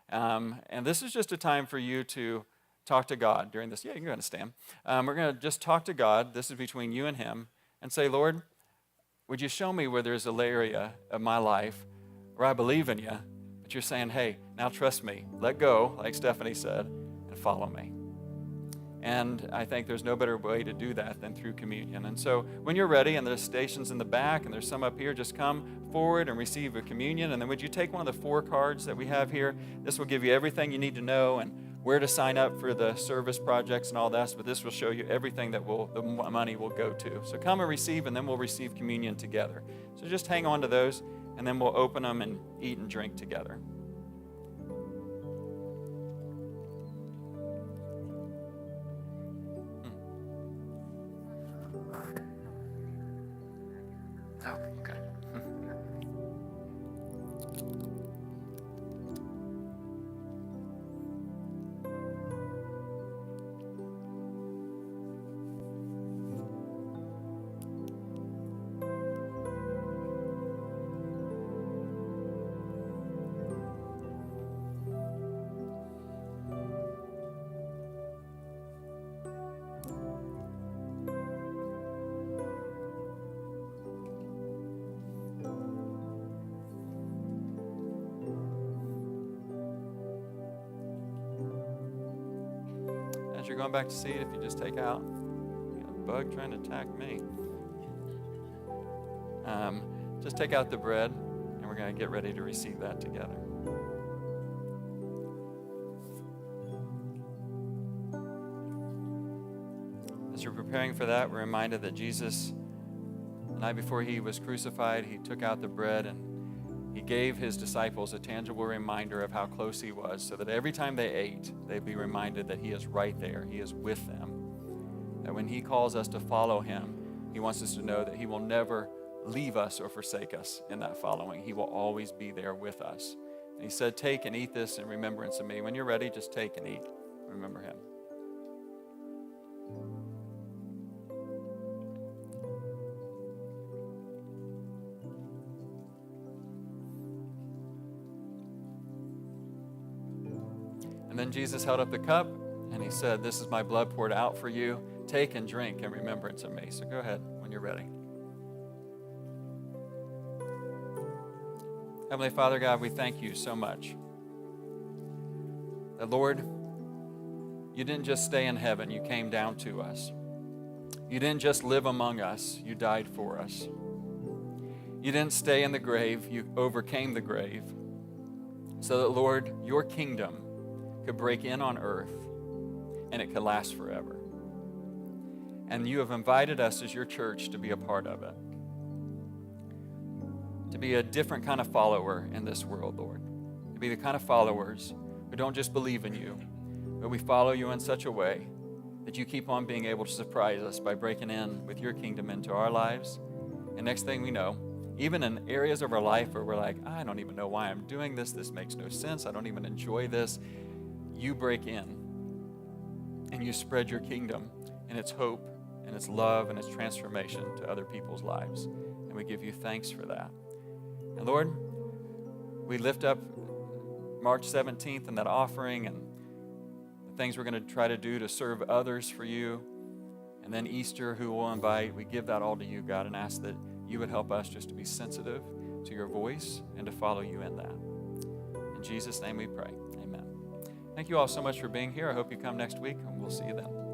And this is just a time for you to talk to God during this. Yeah, you can go ahead and stand. We're going to just talk to God. This is between you and him. And say, Lord, would you show me where there's an area of my life where I believe in you, but you're saying, hey, now trust me. Let go, like Stephanie said, and follow me. And I think there's no better way to do that than through communion. And so when you're ready, and there's stations in the back, and there's some up here, just come forward and receive a communion. And then would you take one of the 4 cards that we have here? This will give you everything you need to know and where to sign up for the service projects and all that. But this will show you everything that the money will go to. So come and receive, and then we'll receive communion together. So just hang on to those, and then we'll open them and eat and drink together. As you're going back to seat, if you just take out, a bug trying to attack me. Just take out the bread, and we're going to get ready to receive that together. As you're preparing for that, we're reminded that Jesus, the night before he was crucified, he took out the bread and he gave his disciples a tangible reminder of how close he was, so that every time they ate, they'd be reminded that he is right there. He is with them. That when he calls us to follow him, he wants us to know that he will never leave us or forsake us in that following. He will always be there with us. And he said, take and eat this in remembrance of me. When you're ready, just take and eat. Remember him. And then Jesus held up the cup and he said, "This is my blood poured out for you. Take and drink in remembrance of me." So go ahead when you're ready. Heavenly Father, God, we thank you so much that, Lord, you didn't just stay in heaven, you came down to us. You didn't just live among us, you died for us. You didn't stay in the grave, you overcame the grave so that, Lord, your kingdom could break in on earth and it could last forever. And you have invited us as your church to be a part of it, to be a different kind of follower in this world, Lord, to be the kind of followers who don't just believe in you, but we follow you in such a way that you keep on being able to surprise us by breaking in with your kingdom into our lives. And next thing we know, even in areas of our life where we're like, I don't even know why I'm doing this, this makes no sense, I don't even enjoy this, you break in and you spread your kingdom and its hope and its love and its transformation to other people's lives. And we give you thanks for that. And Lord, we lift up March 17th and that offering and the things we're going to try to do to serve others for you. And then Easter, who we'll invite, we give that all to you, God, and ask that you would help us just to be sensitive to your voice and to follow you in that. In Jesus' name we pray. Amen. Thank you all so much for being here. I hope you come next week, and we'll see you then.